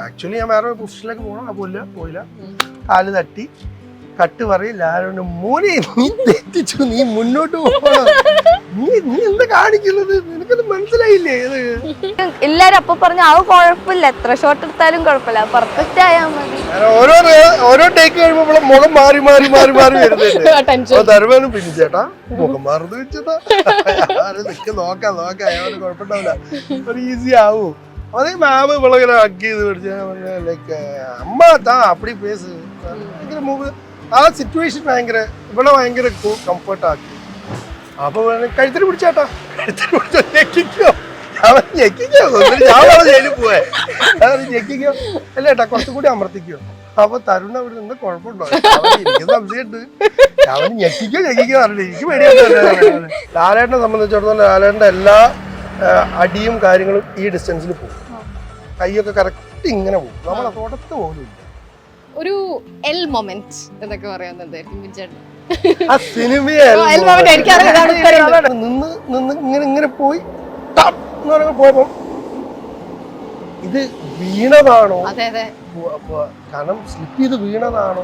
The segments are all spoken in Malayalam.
ആക്ച്വലി ഞാൻ വേറെ പൊസിഷനിലേക്ക് പോകണം, പോയില്ല. കാല് തട്ടി കട്ട് പറയില്ല, ആരോടും മോനെ നീ തെറ്റിച്ചു, നീ മുന്നോട്ട് പോകണം, നീ എന്താ കാണിക്കുന്നത്, നിനക്കത് മനസ്സിലായില്ലേ? എല്ലാരും അപ്പൊ പറഞ്ഞു അത് കുഴപ്പമില്ല, എത്ര ഷോട്ട് എടുത്താലും കുഴപ്പമില്ല, പെർഫെക്റ്റ് ആയാൽ മതി. ഓരോ ടേക്ക് കഴിയുമ്പോൾ മുഖം മാറി വരുന്നുണ്ട്. തരുമാനം പിന്നെ ചേട്ടാ മുഖം മാറുന്നത് വെച്ചേട്ടാ നോക്കാം അയാൾ കുഴപ്പമുണ്ടാവില്ല, ഒരു ഈസി ആവും. അതേ മാമ് ഇവളങ്ങനെ ഹഗ് ചെയ്ത് പിടിച്ച ലൈക്ക് അമ്മ താ അപ്പടി പേസ് ഭയങ്കര മൂവ്. ആ സിറ്റുവേഷൻ ഇവിടെ ഭയങ്കര കംഫർട്ട് ആക്കി. അപ്പൊ കഴുത്തിന് പിടിച്ചേട്ടാ, കഴുത്തിന് പിടിച്ചോ, ഞെക്കിക്കോ, ഞാൻ ജയിലിൽ പോവേ, ഞെക്കിക്കോ അല്ലേട്ടാ, കുറച്ചും കൂടി അമർത്തിക്കോ. അപ്പൊ തരുൺ അവിടെ നിന്ന് കുഴപ്പമുണ്ടോ, എനിക്ക് സംശയമുണ്ട്, അവൻ ഞെക്കിക്കോ അറിയില്ല, എനിക്ക് പേടിയാണ്. ലാലേട്ടനെ സംബന്ധിച്ചിടത്തോളം ലാലേട്ടന്റെ എല്ലാ അടിയും കാര്യങ്ങളും ഈ ഡിസ്റ്റൻസിൽ പോകും, കൈയൊക്കെ കറക്റ്റ് ഇങ്ങനെ പോകും, നമ്മൾ അതോടത്ത് പോലും. ഒരു എൽ മൊമെന്റ് എന്നൊക്കെ പറയാൻ എന്തായിരിക്കും ആ സിനിമയെ നിന്ന് ഇങ്ങനെ പോയി പോയപ്പോ ഇത് വീണതാണോ, കാരണം സ്ലിപ്പ് ചെയ്ത് വീണതാണോ,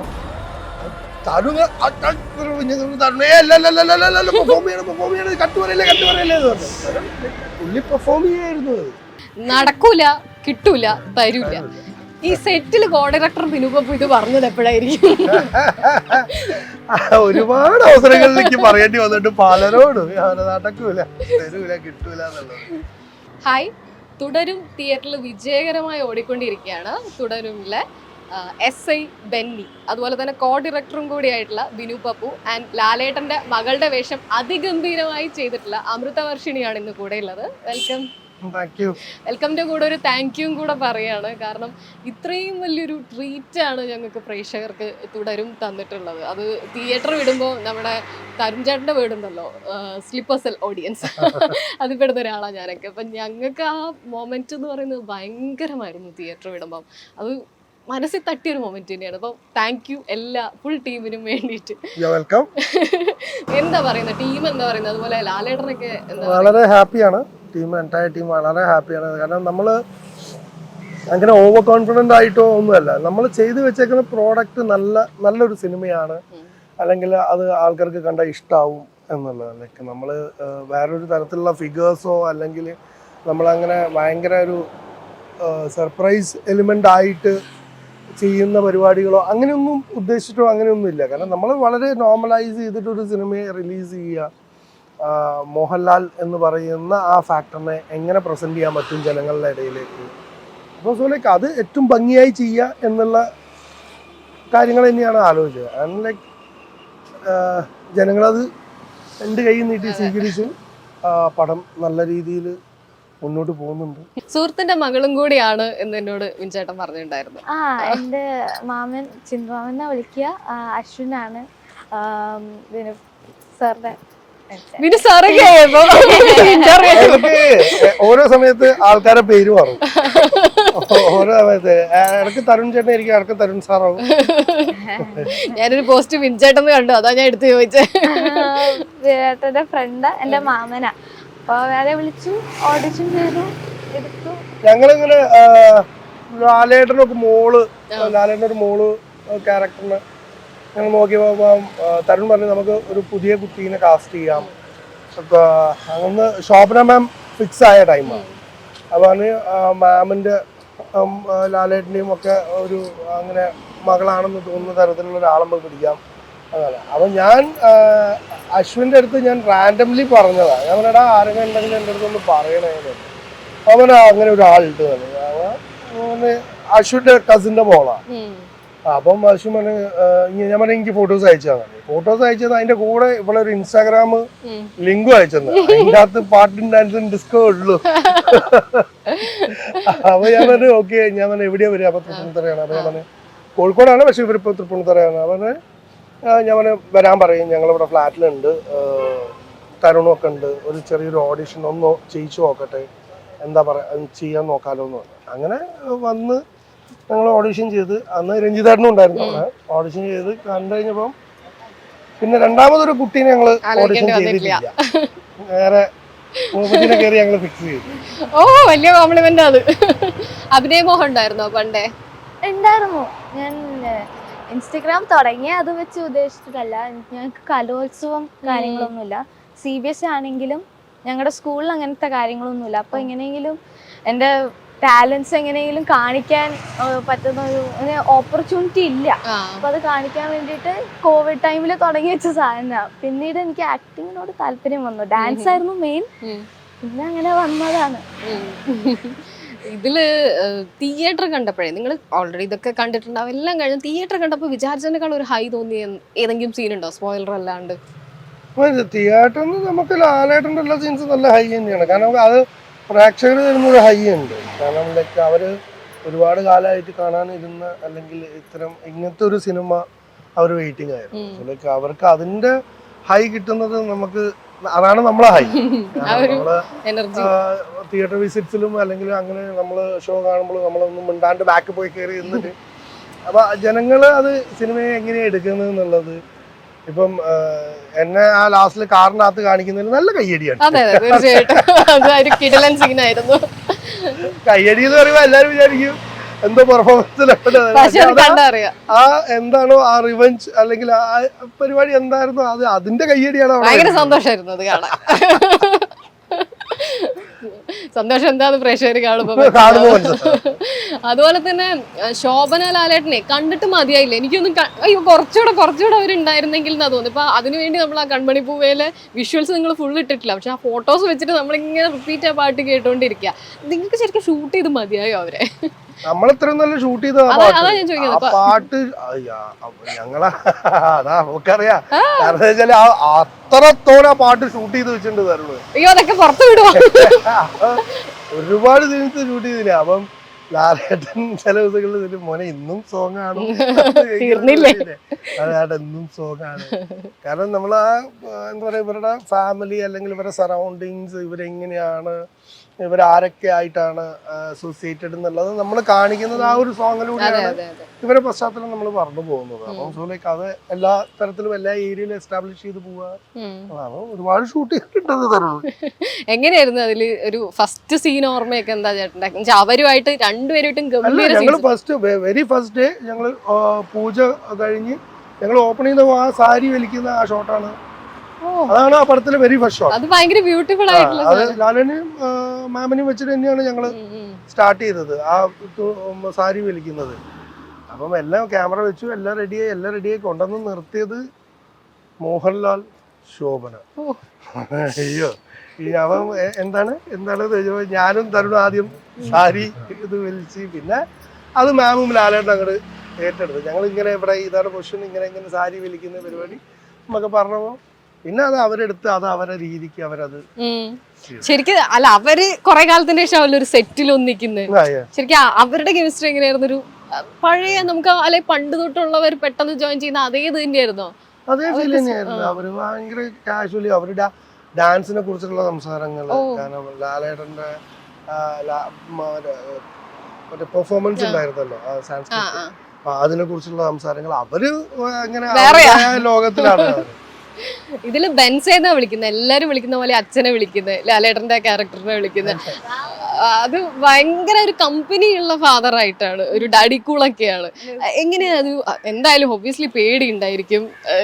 പുള്ളി പെർഫോം ചെയ്യായിരുന്നു. നടക്കൂല, കിട്ടൂല, തരൂല. ഈ സെറ്റില് കോ ഡയറക്ടർ ബിനുപപ്പു ഇത് പറഞ്ഞത് എപ്പോഴായിരിക്കും? ഒരുപാട് അവസരങ്ങളിലേക്ക് പറയേണ്ടി വന്നിട്ട് പലരോട് നടക്കൂല, തരൂല, കിട്ടൂല എന്നുള്ളത്. ഹായ്, തുടരും തിയേറ്ററിൽ വിജയകരമായി ഓടിക്കൊണ്ടിരിക്കുകയാണ്. തുടരുമിലെ SI ബെന്നി, അതുപോലെ തന്നെ കോ ഡയറക്ടറും കൂടിയായിട്ടുള്ള ബിനുപപ്പു ആൻഡ് ലാലേട്ടന്റെ മകളുടെ വേഷം അതിഗംഭീരമായി ചെയ്തിട്ടുള്ള അമൃതവർഷിണിയാണ് ഇന്ന് കൂടെ ഉള്ളത്. വെൽക്കം. വെൽക്കമിന്റെ കൂടെ ഒരു താങ്ക് യു കൂടെ പറയാണ്. കാരണം ഇത്രയും വലിയൊരു ട്രീറ്റ് ആണ് ഞങ്ങൾക്ക് പ്രേക്ഷകർക്ക് തുടരും തന്നിട്ടുള്ളത്. അത് തിയേറ്റർ വിടുമ്പോൾ നമ്മുടെ തരുൺ ചേട്ടൻ്റെ വീടുണ്ടല്ലോ, സ്ലിപ്പേഴ്സൽ ഓഡിയൻസ്, അതിൽ പെടുന്ന ഒരാളാണ് ഞാനൊക്കെ. അപ്പം ഞങ്ങൾക്ക് ആ മൊമെന്റ് എന്ന് പറയുന്നത് ഭയങ്കരമായിരുന്നു. തിയേറ്റർ വിടുമ്പം അത് മനസ്സിൽ തട്ടിയൊരു മൊമെന്റ് തന്നെയാണ്. അപ്പം താങ്ക് യു എല്ലാ ഫുൾ ടീമിനും വേണ്ടിയിട്ട്. എന്താ പറയുന്നത്, ടീം എന്താ പറയുന്നത്, അതുപോലെ ലാലേട്ടനൊക്കെ വളരെ ഹാപ്പിയാണ്. എൻറ്റയർ ടീം വളരെ ഹാപ്പിയാണ്. കാരണം നമ്മൾ അങ്ങനെ ഓവർ കോൺഫിഡൻ്റ് ആയിട്ടോ ഒന്നുമല്ല, നമ്മൾ ചെയ്തു വെച്ചേക്കുന്ന പ്രോഡക്റ്റ് നല്ലൊരു സിനിമയാണ്, അല്ലെങ്കിൽ അത് ആൾക്കാർക്ക് കണ്ട ഇഷ്ടാവും എന്നുള്ളത്. ലൈക്ക് നമ്മൾ വേറൊരു തരത്തിലുള്ള ഫിഗേഴ്സോ അല്ലെങ്കിൽ നമ്മളങ്ങനെ ഭയങ്കര ഒരു സർപ്രൈസ് എലിമെൻ്റ് ആയിട്ട് ചെയ്യുന്ന പരിപാടികളോ അങ്ങനെയൊന്നും ഉദ്ദേശിച്ചിട്ടോ അങ്ങനെയൊന്നുമില്ല. കാരണം നമ്മൾ വളരെ നോർമലൈസ് ചെയ്തിട്ടൊരു സിനിമയെ റിലീസ് ചെയ്യുക, മോഹൻലാൽ എന്ന് പറയുന്ന ആ ഫാക്ടറിനെ എങ്ങനെ പ്രസൻറ്റ് ചെയ്യാൻ പറ്റും ജനങ്ങളുടെ ഇടയിലേക്ക്. അപ്പോൾ സോ ലൈക്ക് അത് ഏറ്റവും ഭംഗിയായി ചെയ്യുക എന്നുള്ള കാര്യങ്ങൾ തന്നെയാണ് ആലോചിച്ചത്. ആൻഡ് ലൈക്ക് ജനങ്ങളത് രണ്ട് കൈ നീട്ടി സ്വീകരിച്ച് പടം നല്ല രീതിയിൽ മുന്നോട്ട് പോകുന്നുണ്ട്. സുഹൃത്തിന്റെ മകളും കൂടിയാണ് എന്ന് എന്നോട് വിൻചേട്ടൻ പറഞ്ഞിട്ടുണ്ടായിരുന്നു. എന്റെ മാമൻ ചിന്തുമാമൻ വിളിക്കുക, അശ്വിനാണ് സാറിന്റെ. ഓരോ സമയത്ത് ആൾക്കാരെ പേര് മാറും, ഓരോ സമയത്ത് ഇടക്ക് തരുൺ ചേട്ടൻ ഇരിക്കും, ഇടക്ക് തരുൺ സാറാവും. ഞാനൊരു പോസ്റ്റ് വിൻചേട്ടൻ കണ്ടു, അതാ ഞാൻ എടുത്ത് ചോദിച്ചേ. വിരാട്ടന്റെ ഫ്രണ്ട് എന്റെ മാമനാ. അപ്പൊ വേറെ വിളിച്ചു, ഓഡിഷൻ ചെയ്തു, എടുത്തു. ഞങ്ങളിങ്ങനെ ലാലേട്ടനൊരു മോള് ക്യാരക്ടറിന് ഞങ്ങൾ നോക്കിയപ്പോൾ തരുൺ പറഞ്ഞു നമുക്ക് ഒരു പുതിയ കുട്ടീനെ കാസ്റ്റ് ചെയ്യാം. അന്ന് ശോഭന മാം ഫിക്സ് ആയ ടൈമാണ്. അപ്പോൾ മാമിൻ്റെ ലാലേട്ടൻ്റെയും ഒക്കെ ഒരു അങ്ങനെ മകളാണെന്ന് തോന്നുന്ന തരത്തിലുള്ള ഒരാളെ പിടിക്കാം അങ്ങനെ. അപ്പം ഞാൻ അശ്വിൻ്റെ അടുത്ത് ഞാൻ റാൻഡംലി പറഞ്ഞതാണ്, ഞാൻ പറഞ്ഞാ ആരെങ്കിലും ഉണ്ടെങ്കിൽ എൻ്റെ അടുത്തൊന്ന് പറയണേ. അവൻ അങ്ങനെ ഒരാളുണ്ട് അവന് അശ്വിൻ്റെ കസിൻ്റെ മോളാണ്. അപ്പം അശ്വിൻ പറഞ്ഞു ഞാൻ പറഞ്ഞ എനിക്ക് ഫോട്ടോസ് അയച്ചതാണ്. ഫോട്ടോസ് അയച്ചത് അതിന്റെ കൂടെ ഇവിടെ ഒരു ഇൻസ്റ്റാഗ്രാം ലിങ്കും അയച്ചത്, അതിൻ്റെ അകത്ത് പാട്ടും ഡാൻസും ഡിസ്കോ ഉള്ളു. അപ്പൊ ഞാൻ പറഞ്ഞു ഓക്കെ, ഞാൻ പറഞ്ഞു എവിടെയാ വരിക? അപ്പൊ തൃപ്പൂണിത്തറയാണ്. അപ്പൊ ഞാൻ പറഞ്ഞു കോഴിക്കോടാണ്, പക്ഷെ ഇവരിപ്പോ തൃപ്പൂണിത്തറയാണ്. അവന് ഞാൻ പറഞ്ഞു വരാൻ പറയും, ഞങ്ങളിവിടെ ഫ്ലാറ്റിലുണ്ട്, തരുണും ഒക്കെ ഉണ്ട്, ഒരു ചെറിയൊരു ഓഡിഷൻ ഒന്ന് ചെയ്യിച്ചു നോക്കട്ടെ, എന്താ പറയാ ചെയ്യാൻ നോക്കാലോ എന്ന് പറഞ്ഞു. അങ്ങനെ വന്ന് ഞങ്ങൾ ഓഡിഷൻ ചെയ്ത്, അന്ന് രഞ്ജിതേട്ടനും ഉണ്ടായിരുന്നു അവിടെ. ഓഡിഷൻ ചെയ്ത് കണ്ടു കഴിഞ്ഞപ്പം പിന്നെ രണ്ടാമതൊരു കുട്ടീനെ ഞങ്ങൾ ഓഡിഷൻ ചെയ്തിട്ടില്ല, നേരെ മൂപ്പത്തിനെ കയറി ഞങ്ങൾ ഫിക്സ് ചെയ്തു. ഓ വലിയ കോംപ്ലിമെന്റ് അത്. അഭിനയമോഹം ഉണ്ടായിരുന്നോ പണ്ടേ? ഉണ്ടായിരുന്നു. ഞാൻ ഇൻസ്റ്റഗ്രാം തുടങ്ങിയ അത് വെച്ച് ഉദ്ദേശിച്ചിട്ടല്ല. ഞങ്ങൾക്ക് കലോത്സവം കാര്യങ്ങളൊന്നുമില്ല. CBSE ആണെങ്കിലും ഞങ്ങളുടെ സ്കൂളിൽ അങ്ങനത്തെ കാര്യങ്ങളൊന്നുമില്ല. അപ്പൊ എങ്ങനെയെങ്കിലും എൻ്റെ ടാലൻസ് എങ്ങനെയെങ്കിലും കാണിക്കാൻ പറ്റുന്ന ഒരു ഓപ്പർച്യൂണിറ്റി ഇല്ല. അപ്പൊ അത് കാണിക്കാൻ വേണ്ടിയിട്ട് കോവിഡ് ടൈമിൽ തുടങ്ങി വെച്ച സാധനമാണ്. പിന്നീട് എനിക്ക് ആക്ടിങ്ങിനോട് താല്പര്യം വന്നു. ഡാൻസ് ആയിരുന്നു മെയിൻ. പിന്നെ അങ്ങനെ വന്നതാണ്. ഇതില് തിയേറ്റർ കണ്ടപ്പോഴേ, നിങ്ങൾ ഓൾറെഡി ഇതൊക്കെ കണ്ടിട്ടുണ്ടാവും, എല്ലാം കഴിഞ്ഞ് തിയേറ്റർ കണ്ടപ്പോൾ വിചാരിച്ചതിനേക്കാൾ ഒരു ഹൈ തോന്നിയ ഏതെങ്കിലും സീൻ ഉണ്ടോ, സ്പോയിലർ അല്ലാണ്ട്? തിയേറ്ററിൽ നമുക്ക് ലാലേട്ടൻ്റെ എല്ലാ സീൻസും നല്ല ഹൈ തന്നെയാണ്. കാരണം അത് പ്രേക്ഷകർ തരുന്നൊരു ഹൈ ഉണ്ട്. കാരണം ലൈക്ക് അവര് ഒരുപാട് കാലമായിട്ട് കാണാനിരുന്ന അല്ലെങ്കിൽ ഇങ്ങനത്തെ ഒരു സിനിമ അവർ വെയിറ്റിംഗ് ആയിരുന്നു. ലൈക്ക് അവർക്ക് അതിന്റെ ഹൈ കിട്ടുന്നത് നമുക്ക്, അതാണ് നമ്മളെ ഹൈ. തിയേറ്റർ വിസിറ്റ്സിലും അല്ലെങ്കിൽ അങ്ങനെ നമ്മള് ഷോ കാണുമ്പോൾ നമ്മളൊന്നും മിണ്ടാണ്ട് ബാക്ക് പോയി കയറി ഇരുന്നിട്ട് അപ്പൊ ജനങ്ങള് അത് സിനിമയെ എങ്ങനെയാണ് എടുക്കുന്നത് എന്നുള്ളത്. ഇപ്പം എന്നെ ആ ലാസ്റ്റില് കാറിനകത്ത് കാണിക്കുന്നതിൽ നല്ല കയ്യടിയാണ്. കയ്യടി എന്ന് പറയുമ്പോ എല്ലാരും വിചാരിക്കും എന്തോ പെർഫോമൻസിലാണ്. ആ എന്താണോ ആ റിവഞ്ച് അല്ലെങ്കിൽ ആ പരിപാടി എന്തായിരുന്നു അത് അതിന്റെ കയ്യടിയാണ്. ഭയങ്കര സന്തോഷമായിരുന്നു അത് കാണാൻ. സന്തോഷം എന്താന്ന് പ്രേക്ഷകർ കാണുമ്പോ. അതുപോലെ തന്നെ ശോഭന ലാലേട്ടനെ കണ്ടിട്ട് മതിയായില്ല. എനിക്കൊന്നും അയ്യോ കുറച്ചുകൂടെ അവരുണ്ടായിരുന്നെങ്കിൽ എന്നാ തോന്നുന്നു. ഇപ്പൊ അതിനുവേണ്ടി നമ്മൾ ആ കൺമണി പൂവേലെ വിഷ്വൽസ് നിങ്ങൾ ഫുൾ ഇട്ടിട്ടില്ല, പക്ഷെ ആ ഫോട്ടോസ് വെച്ചിട്ട് നമ്മളിങ്ങനെ റിപ്പീറ്റ് ആ പാട്ട് കേട്ടോണ്ടിരിക്കുക. നിങ്ങൾക്ക് ശരിക്കും ഷൂട്ട് ചെയ്ത് മതിയായോ അവരെ? നമ്മളിത്രയും നല്ല ഷൂട്ട് ചെയ്ത പാട്ട് ഞങ്ങളാ അതാ നമുക്കറിയാം. കാരണം വെച്ചാല് അത്രത്തോടെ ആ പാട്ട് ഷൂട്ട് ചെയ്ത് വെച്ചിട്ടുണ്ട് തരുള്ളൂ. അയ്യോ അതൊക്കെ പുറത്തു വിടുവോ? ഒരുപാട് സീൻസ് ഷൂട്ട് ചെയ്തില്ല. അപ്പം ലാലേട്ടൻ ചില ദിവസങ്ങളിൽ മോനെ ഇന്നും സോങ് ആണ്, ലാലേട്ടൻ ഇന്നും സോങ് ആണ്. കാരണം നമ്മൾ ആ എന്താ പറയാ ഇവരുടെ ഫാമിലി അല്ലെങ്കിൽ ഇവരുടെ സറൗണ്ടിങ്സ്, ഇവരെങ്ങനെയാണ്, ഇവരാരൊക്കെ ആയിട്ടാണ് അസോസിയേറ്റഡ് എന്നുള്ളത് നമ്മൾ കാണിക്കുന്നത് ആ ഒരു സോങ്ങിലൂടെയാണ്. ഇവരുടെ പശ്ചാത്തലം നമ്മൾ പറഞ്ഞു പോകുന്നത്. അപ്പം സോ ലൈക്ക് അത് എല്ലാ തരത്തിലും എല്ലാ ഏരിയയിലും എസ്റ്റാബ്ലിഷ് ചെയ്ത് പോവുക. ഒരുപാട് ഷൂട്ട് ചെയ്തിട്ടുണ്ട് തരുന്നത്. എങ്ങനെയായിരുന്നു അതില് ഒരു ഫസ്റ്റ് സീൻ ഓർമ്മയൊക്കെ എന്താ ചേട്ടൻ? അവരുമായിട്ട് രണ്ടുപേരായിട്ടും ഞങ്ങള് വെരി ഫസ്റ്റ് ഡേ ഞങ്ങള് പൂജ കഴിഞ്ഞ് ഞങ്ങൾ ഓപ്പൺ ചെയ്ത ആ സാരി വലിക്കുന്ന ആ ഷോട്ടാണ്. അതാണ് ആ പടത്തിലെ വെരി ഫസ്റ്റ് ഷോട്ട്. അത് ഭയങ്കര ബ്യൂട്ടിഫുൾ ആയിട്ടുള്ള അത് ലാലേനെയും മാമനെയും വെച്ചിട്ട് തന്നെയാണ് ഞങ്ങള് സ്റ്റാർട്ട് ചെയ്തത് ആ സാരി വലിക്കുന്നത്. അപ്പം എല്ലാം ക്യാമറ വെച്ചു, എല്ലാം റെഡിയായി കൊണ്ടുവന്ന് നിർത്തിയത് മോഹൻലാൽ, ശോഭന. അയ്യോ അവൻ എന്താണ് ഞാനും തരുണും ആദ്യം സാരി ഇത് വലിച്ച്, പിന്നെ അത് മാമും ലാലേട്ടൻ അങ്ങോട്ട് ഏറ്റെടുത്ത്. ഞങ്ങൾ ഇങ്ങനെ ഇവിടെ ഇതാണ് പൊസിഷൻ, ഇങ്ങനെ സാരി വലിക്കുന്ന പരിപാടി എന്നൊക്കെ പറഞ്ഞപ്പോ പിന്നെ അത് അവരെടുത്ത് അത് അവരുടെ രീതിക്ക് അവരത് ശരിക്കും അല്ല അവര് കുറെ കാലത്തിന് ശേഷം ഒരു സെറ്റിൽ ഒന്നിക്കുന്നത്. ശരിക്കും അവരുടെ കെമിസ്ട്രി എങ്ങനെയായിരുന്നു? ഒരു പഴയ നമുക്ക് അല്ലെ പണ്ട് തൊട്ടുള്ളവർ പെട്ടെന്ന് ജോയിൻ ചെയ്യുന്ന അതേ ഇത് തന്നെയായിരുന്നോ? അതേ ഫീൽ തന്നെയായിരുന്നു. അവര് ഭയങ്കര കാഷ്വലി അവരുടെ ഡാൻസിനെ കുറിച്ചുള്ള സംസാരങ്ങള്, കാരണം ലാലേട്ടന്റെ മറ്റേ പെർഫോമൻസ് ഉണ്ടായിരുന്നല്ലോ സാൻസ്ക്രിറ്റ്, അതിനെ കുറിച്ചുള്ള സംസാരങ്ങൾ അവര് അങ്ങനെ ലോകത്തിലാണ്. ഇതില് ബെൻസേന്നാ വിളിക്കുന്നത്, എല്ലാരും വിളിക്കുന്ന പോലെ അച്ഛനെ വിളിക്കുന്നത്, ലാലേട്ടന്റെ ക്യാരക്ടറിനെ വിളിക്കുന്നത്. അത് ഭയങ്കര ഒരു കമ്പനിയുള്ള ഫാദർ ആയിട്ടാണ്, ഒരു ഡാഡിക്കൂളൊക്കെയാണ്. എങ്ങനെയാ അത്? എന്തായാലും ഒബ്വിയസ്ലി പേടി ഉണ്ടായിരിക്കും.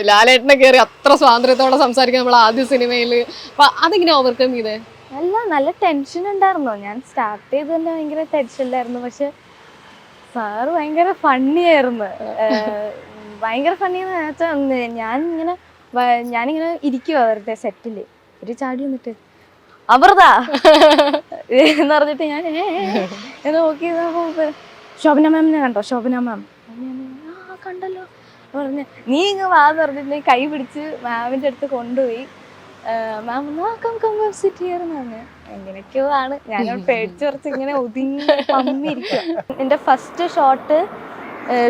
ലാലേട്ടനെ കയറി അത്ര സ്വാതന്ത്ര്യത്തോടെ സംസാരിക്കാൻ നമ്മൾ ആദ്യ സിനിമയില്. അപ്പൊ അതെങ്ങനെ ഓവർകം ചെയ്തേ? നല്ല ടെൻഷൻ ഉണ്ടായിരുന്നു. ഞാൻ സ്റ്റാർട്ട് ചെയ്ത് തന്നെ ഭയങ്കര ടെൻഷനിലായിരുന്നു. പക്ഷെ സാറ് ഭയങ്കര ഫണ്ണിയായിരുന്നു. ഭയങ്കര ഫണ്ണിയെന്ന് വെച്ചാൽ ഞാനിങ്ങനെ ഇരിക്കുവാ വെറുതെ സെറ്റില്, ഒരു ചാടി വന്നിട്ട് അമൃതാ എന്ന് പറഞ്ഞിട്ട് ഞാൻ നോക്കി ശോഭന മാമിനെ കണ്ടോ, ശോഭന മാം കണ്ടല്ലോ പറഞ്ഞ നീ ഇങ്ങ് വാന്ന് പറഞ്ഞിട്ട് കൈ പിടിച്ച് മാമിന്റെ അടുത്ത് കൊണ്ടുപോയി. മാം സിറ്റ് ചെയ്യാറുന്ന് പറഞ്ഞു. എങ്ങനെയൊക്കെയോ ആണ്. ഞാനോട് പേടിച്ച് കുറച്ച് ഇങ്ങനെ ഒതുങ്ങി പമ്മിരിക്കുക. എന്റെ ഫസ്റ്റ് ഷോട്ട്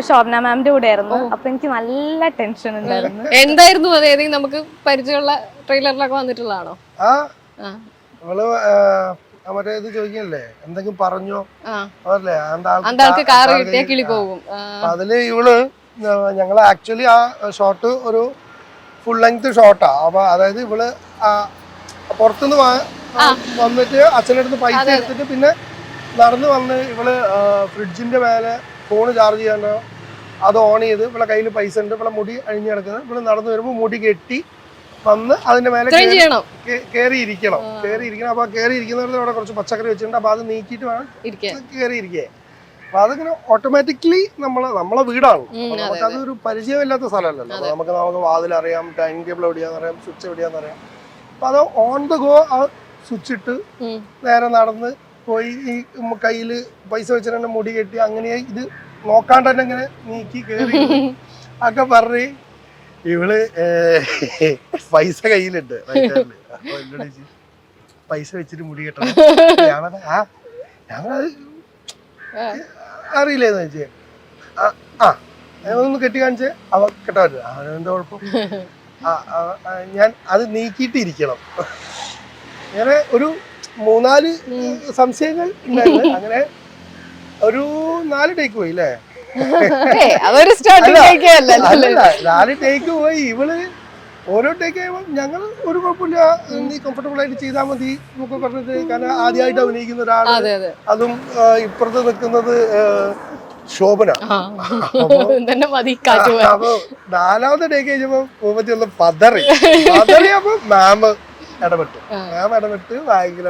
ശോഭന മാമിന്റെ കൂടെ ആയിരുന്നു. അപ്പൊ എനിക്ക് നല്ല ടെൻഷൻ ഉണ്ടായിരുന്നു. എന്തായിരുന്നു അത്? ഏതെങ്കിലും നമുക്ക് പരിചയമുള്ള ട്രെയിലറിലൊക്കെ വന്നിട്ടുള്ളതാണോ? മറ്റേ ഇത് ചോദിക്കല്ലേ എന്തെങ്കിലും പറഞ്ഞോ, അതില് ഇവള് ഞങ്ങള് ആക്ച്വലി ആ ഷോട്ട് ഒരു ഫുൾ ലെങ്ത് ഷോട്ടാ. അപ്പൊ അതായത് ഇവള് പുറത്തുനിന്ന് വന്നിട്ട് അച്ഛനടുത്ത് പൈസ എടുത്തിട്ട് പിന്നെ നടന്നു വന്ന് ഇവള് ഫ്രിഡ്ജിന്റെ മേലെ ഫോൺ ചാർജ് ചെയ്യാണ്ടോ അത് ഓൺ ചെയ്ത് ഇവളെ കയ്യിൽ പൈസ ഉണ്ട്, ഇവളെ മുടി അഴിഞ്ഞു കിടക്കുന്നത്, ഇവള് നടന്നു വരുമ്പോൾ മുടി കെട്ടി വന്ന് അതിന്റെ മേലെ കയറിയിരിക്കണം. അപ്പൊ കയറിയിരിക്കുന്നവരുടെ അവിടെ കുറച്ച് പച്ചക്കറി വെച്ചിട്ടുണ്ട്, അപ്പൊ അത് നീക്കിയിട്ട് വേണം കയറിയിരിക്കേ. അപ്പൊ അതിങ്ങനെ ഓട്ടോമാറ്റിക്കലി നമ്മളെ വീടാണ്, നമുക്ക് അതൊരു പരിചയമില്ലാത്ത സ്ഥലമല്ലല്ലോ. നമുക്ക് വാതിലറിയാം, ഡൈനിങ് ടേബിൾ എവിടെയാന്ന് അറിയാം, സ്വിച്ച് എവിടെയാന്ന് അറിയാം. അപ്പൊ അത് ഓൺ ദ ഗോ ആ സ്വിച്ച് ഇട്ട് നേരെ നടന്ന് പോയി ഈ കയ്യില് പൈസ വെച്ചിട്ട് തന്നെ മുടി കെട്ടി അങ്ങനെ ഇത് നോക്കാണ്ട് തന്നെ ഇങ്ങനെ നീക്കി കയറി ഒക്കെ പറഞ്ഞ് ഇവള് പൈസ കയ്യിലുണ്ട്. അപ്പൊ എന്നോട് പൈസ വെച്ചിട്ട് മുടി കെട്ടണം. ഞങ്ങളത് അറിയില്ലേന്ന് വെച്ചേ ഒന്ന് കെട്ടി കാണിച്ച് അവ കെട്ടാൻ പറ്റില്ല. അവനെന്താ കുഴപ്പം, ഞാൻ അത് നീക്കിയിട്ടിരിക്കണം. അങ്ങനെ ഒരു 3-4 സംശയങ്ങൾ ഉണ്ടായിരുന്നു. അങ്ങനെ ഒരു 4 ടേക്ക് പോയി അല്ലേ? 4 ടേക്ക് പോയി. ഇവള് ഓരോ ടേക്ക് കഴിയുമ്പോൾ ഞങ്ങൾ ഒരു കുഴപ്പമില്ല, നീ കംഫർട്ടബിൾ ആയിട്ട് ചെയ്താൽ മതി എന്നൊക്കെ പറഞ്ഞിട്ട്. കാരണം ആദ്യമായിട്ട് അഭിനയിക്കുന്ന ഒരാള്, അതും ഇപ്പുറത്ത് നിൽക്കുന്നത് ശോഭന. അപ്പൊ 4ാമത്തെ ടേക്ക് കഴിഞ്ഞപ്പോ പൂപ്പത്തി ഒന്ന് പതറിയപ്പോ മാം ഇടപെട്ട് ഭയങ്കര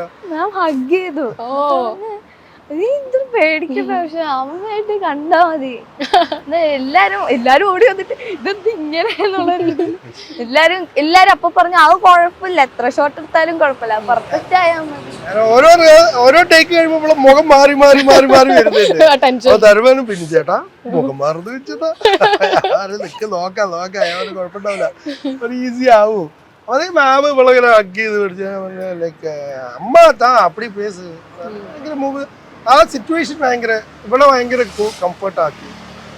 ഹഗ് ചെയ്തു. നീ എന്ത് പേടിക്കുന്ന, പക്ഷെ അമ്മയായിട്ട് കണ്ടാ മതി. എല്ലാരും ഓടി വന്നിട്ട് ഇതെന്ത് ഇങ്ങനെ എന്നുള്ളൊരു എല്ലാരും അപ്പൊ പറഞ്ഞു അത് കുഴപ്പമില്ല, എത്ര ഷോട്ട് എടുത്താലും കുഴപ്പമില്ല, പെർഫെക്റ്റ് ആയാൽ മതി. ഓരോ ടേക്ക് കഴിയുമ്പോ മുഖം മാറി വരുന്നുണ്ട്. തരുവാനും പിന്നെ ചേട്ടാ മുഖം മാറുന്നത് വെച്ചിട്ടാ നോക്കാം അയാള് കുഴപ്പമുണ്ടാവില്ല, ഒരു ഈസി ആവും. അതേ മാമ് ഇവളിങ്ങനെ ഹഗ് ചെയ്ത് പിടിച്ച ലൈക്ക് അമ്മ താ അപ്പടി പേസ് ഭയങ്കര മൂവ്. ആ സിറ്റുവേഷൻ ഇവിടെ ഭയങ്കര കംഫർട്ട് ആക്കി.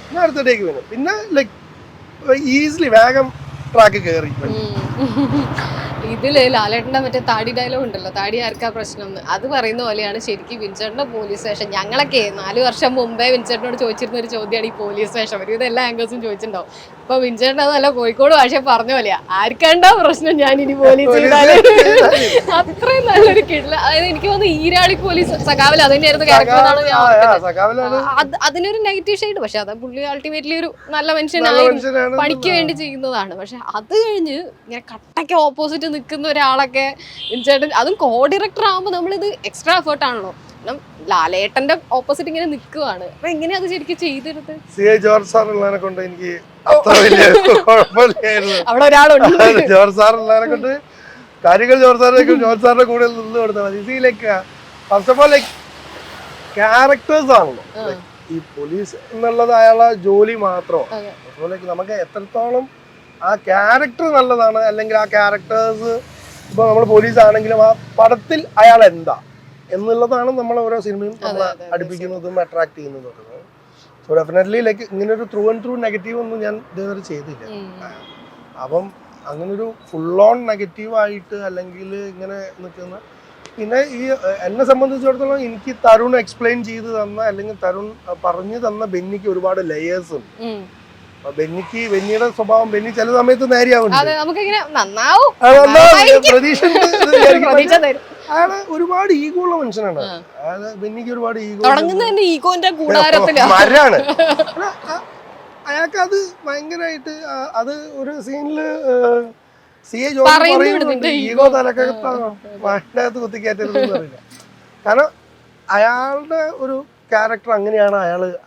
പിന്നെ അടുത്ത ടേക്ക് വരും. പിന്നെ ലൈക്ക് ഈസിലി വേഗം ട്രാക്ക് കയറി. ഇതില് ലാലേട്ടന്റെ മറ്റേ താടി ഡയലോഗ് ഉണ്ടല്ലോ, താടി ആർക്കാ പ്രശ്നം, അത് പറയുന്ന പോലെയാണ് ശരിക്കും വിൻചേട്ടന്റെ പോലീസ് സ്റ്റേഷൻ. ഞങ്ങളൊക്കെ 4 വർഷം മുമ്പേ വിൻചേട്ടനോട് ചോദിച്ചിരുന്ന ഒരു ചോദ്യമാണ് ഈ പോലീസ് സ്റ്റേഷൻ. ഒരു എല്ലാ ആംഗേഴ്സും ചോദിച്ചിട്ടുണ്ടാവും. ഇപ്പൊ വിൻചേട്ടൻ അതല്ല കോഴിക്കോട് ഭാഷ പറഞ്ഞ പോലെയാ, ആർക്കാണ്ടാ പ്രശ്നം ഞാൻ ഇനി പോലീസ് ചെയ്താല്. അത്രയും നല്ലൊരു കിടില. അതായത് എനിക്ക് തോന്നുന്നു ഈരാളി പോലീസ് സഖാവിൽ അതിന്റെ ക്യാരക്ടർ അതിനൊരു നെഗറ്റീവ് ഷെയ്ഡ്, പക്ഷെ അത് പുള്ളി അൾട്ടിമേറ്റ്ലി ഒരു നല്ല മനുഷ്യനാണ്, പണിക്ക് വേണ്ടി ചെയ്യുന്നതാണ്. പക്ഷെ അത് കഴിഞ്ഞ് ഇങ്ങനെ കട്ടയ്ക്ക് ഓപ്പോസിറ്റ് നിൽക്കുന്ന ഒരാളൊക്കെ വിൻചേട്ടൻ, അതും കോ ഡയറക്ടർ ആകുമ്പോൾ നമ്മളിത് എക്സ്ട്രാ എഫേർട്ട് ആണല്ലോ. കാരണം ലാലേട്ടന്റെ ഓപ്പോസിറ്റ് ഇങ്ങനെ നിൽക്കുവാണ്. അപ്പൊ എങ്ങനെയാ അത് ശരിക്കും ചെയ്തെടുത്ത്? ജോർജ് സാർ ഉള്ളതിനെ കൊണ്ട് എനിക്ക് അത്ര വലിയ കുഴപ്പമില്ലായിരുന്നു. അവിടെ ഒരാളുണ്ട് ജോർജ് സാർ ഉള്ളതിനെ കൊണ്ട് കാര്യങ്ങൾ ജോർജ് സാറിന്റെ കൂടെ നിന്ന് കൊടുത്താൽ മതി. Like first of all like characters ആണല്ലോ. ഈ പോലീസ് എന്നുള്ളത് അയാളെ ജോലി മാത്രമാണ്. ലൈക്ക് നമുക്ക് എത്രത്തോളം ആ ക്യാരക്ടർ നല്ലതാണ്, അല്ലെങ്കിൽ ആ ക്യാരക്ടേഴ്സ് ഇപ്പൊ നമ്മൾ പോലീസ് ആണെങ്കിലും ആ പടത്തിൽ അയാൾ എന്താ എന്നുള്ളതാണ് നമ്മൾ ഓരോ സിനിമയും നമ്മളെ അടുപ്പിക്കുന്നതും അട്രാക്ട് ചെയ്യുന്നതും. സോ ഡെഫിനറ്റ്ലി ലൈക്ക് ഇങ്ങനെ ഒരു ത്രൂ ആൻഡ് ത്രൂ നെഗറ്റീവ് ഒന്നും ഞാൻ ഇതുവരെ ചെയ്തില്ല. അപ്പം അങ്ങനൊരു ഫുൾ ഓൺ നെഗറ്റീവായിട്ട് അല്ലെങ്കിൽ ഇങ്ങനെ നിൽക്കുന്ന, പിന്നെ ഈ എന്നെ സംബന്ധിച്ചിടത്തോളം എനിക്ക് തരുൺ എക്സ്പ്ലെയിൻ ചെയ്ത് തന്ന, അല്ലെങ്കിൽ തരുൺ പറഞ്ഞു തന്ന ബെന്നിക്ക് ഒരുപാട് ലെയേഴ്സ് ഉണ്ട്. ബെന്നിയുടെ സ്വഭാവം, ബെന്നി ചില സമയത്ത് നേരെയാവുന്നുണ്ട്, അയാള് ഒരുപാട് ഈഗോ ഉള്ള മനുഷ്യനാണ്. ബെന്നിക്ക് ഒരുപാട് മരാണ്. അയാൾക്ക് അത് ഭയങ്കരമായിട്ട് അത് ഒരു സീനില് CA ജോർജ് പറയുന്നുണ്ട്, ഈഗോ തലക്കകത്താണോ വാട്ടിനകത്ത് കുത്തിക്കയറ്റരുതെന്ന് പറയില്ല. കാരണം അയാളുടെ ഒരു ക്യാരക്ടർ അങ്ങനെയാണ്.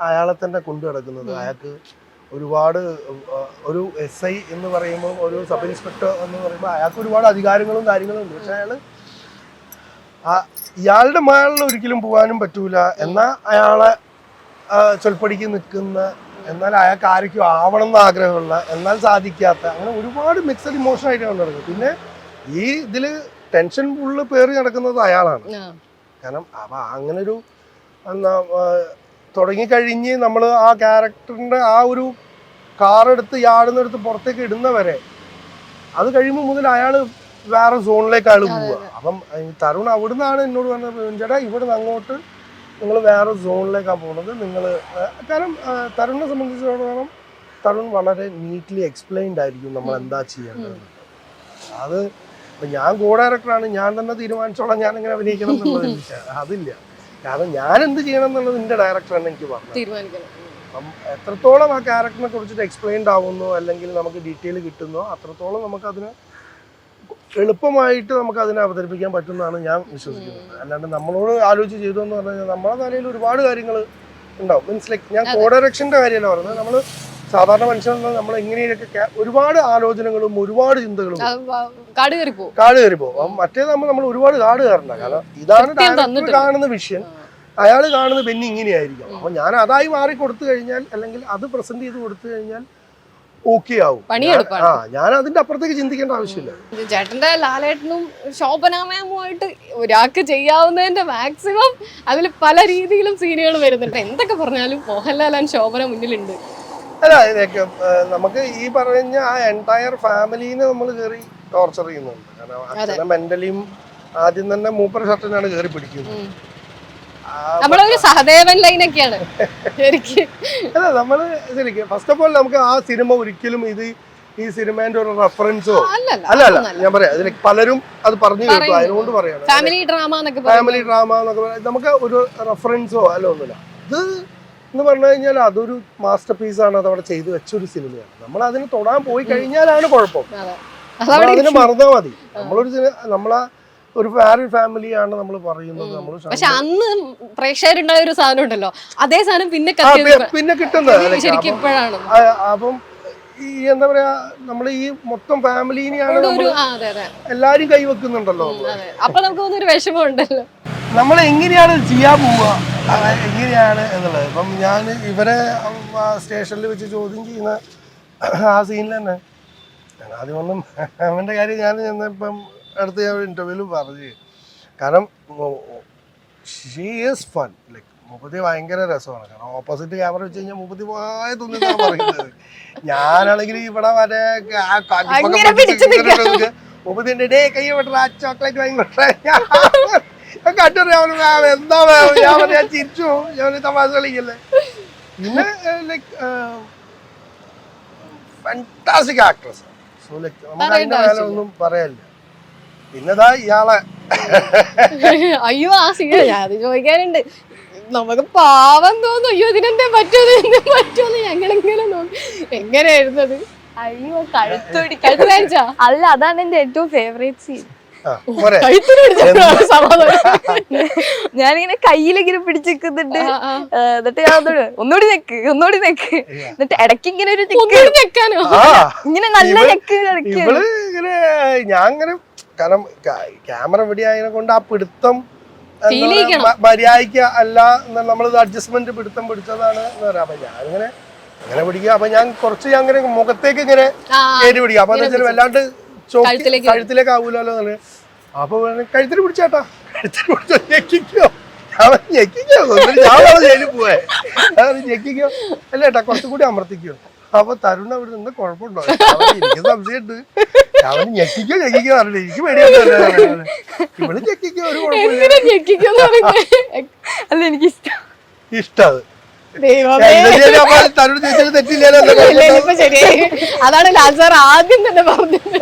അയാളെ തന്നെ കൊണ്ടു നടക്കുന്നത്. അയാൾക്ക് ഒരുപാട് ഒരു SI എന്ന് പറയുമ്പോൾ, ഒരു സബ് ഇൻസ്പെക്ടർ എന്ന് പറയുമ്പോൾ അയാൾക്ക് ഒരുപാട് അധികാരങ്ങളും കാര്യങ്ങളും ഉണ്ട്. പക്ഷെ ഇയാളുടെ മേളിൽ ഒരിക്കലും പോകാനും പറ്റൂല. എന്നാൽ അയാളെ ചൊൽപ്പടിക്ക് നിൽക്കുന്ന, എന്നാൽ അയാൾക്ക് ആരൊക്കെയോ ആവണം എന്ന് ആഗ്രഹമുള്ള, എന്നാൽ സാധിക്കാത്ത, അങ്ങനെ ഒരുപാട് മിക്സഡ് ഇമോഷൻ ആയിട്ടാണ് നടക്കുന്നത്. പിന്നെ ഈ ഇതില് ടെൻഷൻ ഫുള്ള് പേറി നടക്കുന്നത് അയാളാണ്. കാരണം അപ്പൊ അങ്ങനൊരു എന്താ തുടങ്ങിക്കഴിഞ്ഞ് നമ്മൾ ആ ക്യാരക്ടറിന്റെ ആ ഒരു കാറെടുത്ത് യാടുന്നെടുത്ത് പുറത്തേക്ക് ഇടുന്നവരെ, അത് കഴിയുമ്പോൾ മുതൽ അയാൾ വേറെ സോണിലേക്ക് അയാൾ പോവുക. അപ്പം തരുൺ അവിടെ നിന്നാണ് എന്നോട് പറഞ്ഞത്, ചേട്ടാ ഇവിടെ നിന്ന് അങ്ങോട്ട് നിങ്ങൾ വേറെ സോണിലേക്കാണ് പോകുന്നത്. നിങ്ങൾ കാരണം തരുണിനെ സംബന്ധിച്ചിടത്തോളം തരുൺ വളരെ നീറ്റ്ലി എക്സ്പ്ലെയിൻഡ് ആയിരിക്കും നമ്മൾ എന്താ ചെയ്യേണ്ടത്. അത് ഇപ്പം ഞാൻ കോ ഡയറക്ടറാണ്, ഞാൻ തന്നെ തീരുമാനിച്ചോളാം ഞാൻ എങ്ങനെ അഭിനയിക്കണം എന്നുള്ളത് അതില്ല. കാരണം ഞാൻ എന്ത് ചെയ്യണം എന്നുള്ളത് എൻ്റെ ഡയറക്ടറാണ് എനിക്ക് പറഞ്ഞത്. തീരുമാനിക്കണം. അപ്പം എത്രത്തോളം ആ ക്യാരക്ടറിനെ കുറിച്ചിട്ട് എക്സ്പ്ലെയിൻഡ് ആവുന്നോ അല്ലെങ്കിൽ നമുക്ക് ഡീറ്റെയിൽ കിട്ടുന്നോ അത്രത്തോളം നമുക്കതിന് എളുപ്പമായിട്ട് നമുക്ക് അതിനെ അവതരിപ്പിക്കാൻ പറ്റുമെന്നാണ് ഞാൻ വിശ്വസിക്കുന്നത്. അല്ലാണ്ട് നമ്മളോട് ആലോചിച്ച് ചെയ്തു എന്ന് പറഞ്ഞു കഴിഞ്ഞാൽ നമ്മളെ തലയിൽ ഒരുപാട് കാര്യങ്ങൾ ഉണ്ടാവും. മീൻസ് ലൈക്ക് ഞാൻ കോ ഡയറക്ഷൻ്റെ കാര്യമല്ല പറയുന്നത്. നമ്മൾ സാധാരണ മനുഷ്യൻ നമ്മൾ എങ്ങനെയൊക്കെ ഒരുപാട് ആലോചനകളും ഒരുപാട് ചിന്തകളും കാട് കയറി പോകും. മറ്റേതാകുമ്പോൾ നമ്മൾ ഒരുപാട് കാട് കയറണ്ട. കാരണം ഇതാണ് ഡയറക്ടർ കാണുന്ന വിഷൻ, അയാൾ കാണുന്ന ബെന്നി ഇങ്ങനെയായിരിക്കും. അപ്പൊ ഞാൻ അതായി മാറി കൊടുത്തു കഴിഞ്ഞാൽ അല്ലെങ്കിൽ അത് പ്രസന്റ് ചെയ്ത് കൊടുത്തു കഴിഞ്ഞാൽ ഓക്കെ ആവും. ഞാൻ അതിന്റെ അപ്പുറത്തേക്ക് ചിന്തിക്കേണ്ട ആവശ്യമില്ല. ചേട്ടന്റെ ലാലേട്ടനും ശോഭനാമയുമായിട്ട് ഒരാൾക്ക് ചെയ്യാവുന്നതിന്റെ മാക്സിമം അതിൽ പല രീതിയിലും സീനുകൾ വരുന്നുണ്ട്. എന്തൊക്കെ പറഞ്ഞാലും മോഹൻലാൽ ആൻഡ് ശോഭന മുന്നിലുണ്ട്. അല്ല, ഇതൊക്കെ നമുക്ക് ഈ പറഞ്ഞ ആ എൻറ്റയർ ഫാമിലീനെ നമ്മൾ കയറി ടോർച്ചർ ചെയ്യുന്നുണ്ട്. കാരണം അച്ഛനെ മെന്റലിയും ആദ്യം തന്നെ മൂപ്പർ ഷർട്ടിനാണ് കയറി പിടിക്കുന്നത്. നമ്മളൊരു സഹദേവൻ ലൈനൊക്കെയാണ് ശരിക്കും. അല്ല, നമ്മള് ശരിക്കും ഫസ്റ്റ് ഓഫ് ഓൾ നമുക്ക് ആ സിനിമ ഒരിക്കലും ഇത് ഈ സിനിമേന്റെ ഒരു റെഫറൻസോ അല്ല ഞാൻ പറയാം. അതിൽ പലരും അത് പറഞ്ഞു കേട്ടു, അതിനോണ്ട് പറയാണ് ഫാമിലി ഡ്രാമ എന്നൊക്കെ നമുക്ക് ഒരു റെഫറൻസോ അല്ല ഒന്നുമില്ല. ഇത് എന്ന് പറഞ്ഞു കഴിഞ്ഞാൽ അതൊരു മാസ്റ്റർ പീസാണ്. അത് അവിടെ ചെയ്തു വെച്ചൊരു സിനിമയാണ്. നമ്മൾ അതിന് തൊടാൻ പോയി കഴിഞ്ഞാലാണ് കുഴപ്പം. അതിന് മറന്നാ മതി. നമ്മളാ ഒരു വേറൊരു ഫാമിലിയാണ് നമ്മൾ പറയുന്നത്. പക്ഷെ അന്ന് പ്രേക്ഷകരുണ്ടായ ഒരു സാധനം ഉണ്ടല്ലോ, അതേ സാധനം പിന്നെ കിട്ടുന്നത് ശരിക്കും ഇപ്പോഴാണ്. അപ്പം ഈ എന്താ പറയാ, നമ്മൾ ഈ മൊത്തം ഫാമിലിനെയാണ് എല്ലാരും കൈവെക്കുന്നുണ്ടല്ലോ. അപ്പൊ നമുക്ക് തോന്നുന്നൊരു വിഷമം ഉണ്ടല്ലോ. നമ്മൾ എങ്ങനെയാണ് ചെയ്യാൻ പോവുക, എങ്ങനെയാണ് എന്നുള്ളത്. ഇപ്പം ഞാൻ ഇവരെ സ്റ്റേഷനിൽ വെച്ച് ചോദ്യം ചെയ്യുന്ന ആ സീനിൽ തന്നെ ആദ്യം ഒന്നും അവന്റെ കാര്യം ഞാൻ ചെന്നപ്പം അടുത്ത് ഞാൻ ഒരു ഇന്റർവ്യൂവിൽ പറഞ്ഞു. കാരണം ഷീ ഈസ് ഫൺ. ലൈക്ക് മുപ്പത്തി ഭയങ്കര രസമാണ്. കാരണം ഓപ്പോസിറ്റ് ക്യാമറ വെച്ച് കഴിഞ്ഞാൽ മുപ്പത്തി പോയ തോന്നിട്ടാണ് പറയുന്നത്. ഞാനാണെങ്കിൽ ഇവിടെ വരെ മുപ്പത്തിൻ്റെ ഡേ കൈ വിട്ട ആ ചോക്ലേറ്റ് വാങ്ങിട്ടെ കട്ടറിയാൻ എന്താ ഞാൻ ചിരിച്ചു. ഞാൻ തമാശ കളിക്കല്ലേ. പിന്നെ like fantastic actress. So like നമുക്ക് അതിന്റെ മേലെ ഒന്നും പറയാനില്ല. പിന്നെതാ ഇയാളെ അയ്യോ ആ സീന ഞാൻ അത് ചോദിക്കാനുണ്ട്. നമുക്ക് പാവം തോന്നും, അയ്യോ ഇതിനെന്താ പറ്റുമെന്ന് ഞങ്ങളെങ്ങനെ നോക്കി എങ്ങനെയായിരുന്നത്. അയ്യോ കഴുത്ത് അല്ല, അതാണ് എന്റെ ഏറ്റവും ഫേവറേറ്റ് സീൻ. ഞാനിങ്ങനെ കയ്യിലിങ്ങനെ പിടിച്ചിരിക്കുന്നുണ്ട്. എന്നിട്ട് ഞാൻ ഒന്നുകൂടി നെക്ക് എന്നിട്ട് ഇടയ്ക്ക് ഇങ്ങനെ ഒരു നെക്കാനോ ഇങ്ങനെ നല്ല നെക്ക് ഇങ്ങനെ ഞാൻ ഇങ്ങനെ. കാരണം ക്യാമറ എവിടെ ആയതിനെ കൊണ്ട് ആ പിടുത്തം മര്യാദയ്ക്ക് അല്ല, നമ്മളിത് അഡ്ജസ്റ്റ്മെന്റ് പിടുത്തം പിടിച്ചതാണ് എന്ന് പറയാം. അപ്പൊ ഞാനിങ്ങനെ അങ്ങനെ പിടിക്കുക. അപ്പൊ ഞാൻ കുറച്ച് അങ്ങനെ മുഖത്തേക്ക് ഇങ്ങനെ കയറി പിടിക്കുക. അപ്പൊ എന്താ വെച്ചാൽ വല്ലാണ്ട് കഴുത്തിലേക്ക് ആവൂലല്ലോ എന്നാണ്. അപ്പൊ കഴുത്തിൽ പിടിച്ചാട്ടാ, കഴുത്തിൽ പിടിച്ചോ, ഞെക്കിക്കോ ഞാൻ ജയിലിൽ പോവേ, ഞെക്കിക്കോ അല്ല ഏട്ടാ കുറച്ചും കൂടി അമർത്തിക്കോ. അപ്പൊ തരുൺ അവിടെ നിന്ന് കുഴപ്പമുണ്ടോ, എനിക്ക് സംശയമുണ്ട്. അവന് ഞെക്കിക്കോ അറിയില്ല, എനിക്ക് പേടിയൊന്നും. ഇവള് ഞെക്കിക്കോ ഒരു കുഴപ്പമില്ല. അല്ല എനിക്ക് ഇഷ്ടം തരുൺ ചേച്ചി തെറ്റില്ലല്ലോ. അതാണ് ലാൽ സാർ ആദ്യം തന്നെ പറഞ്ഞത്.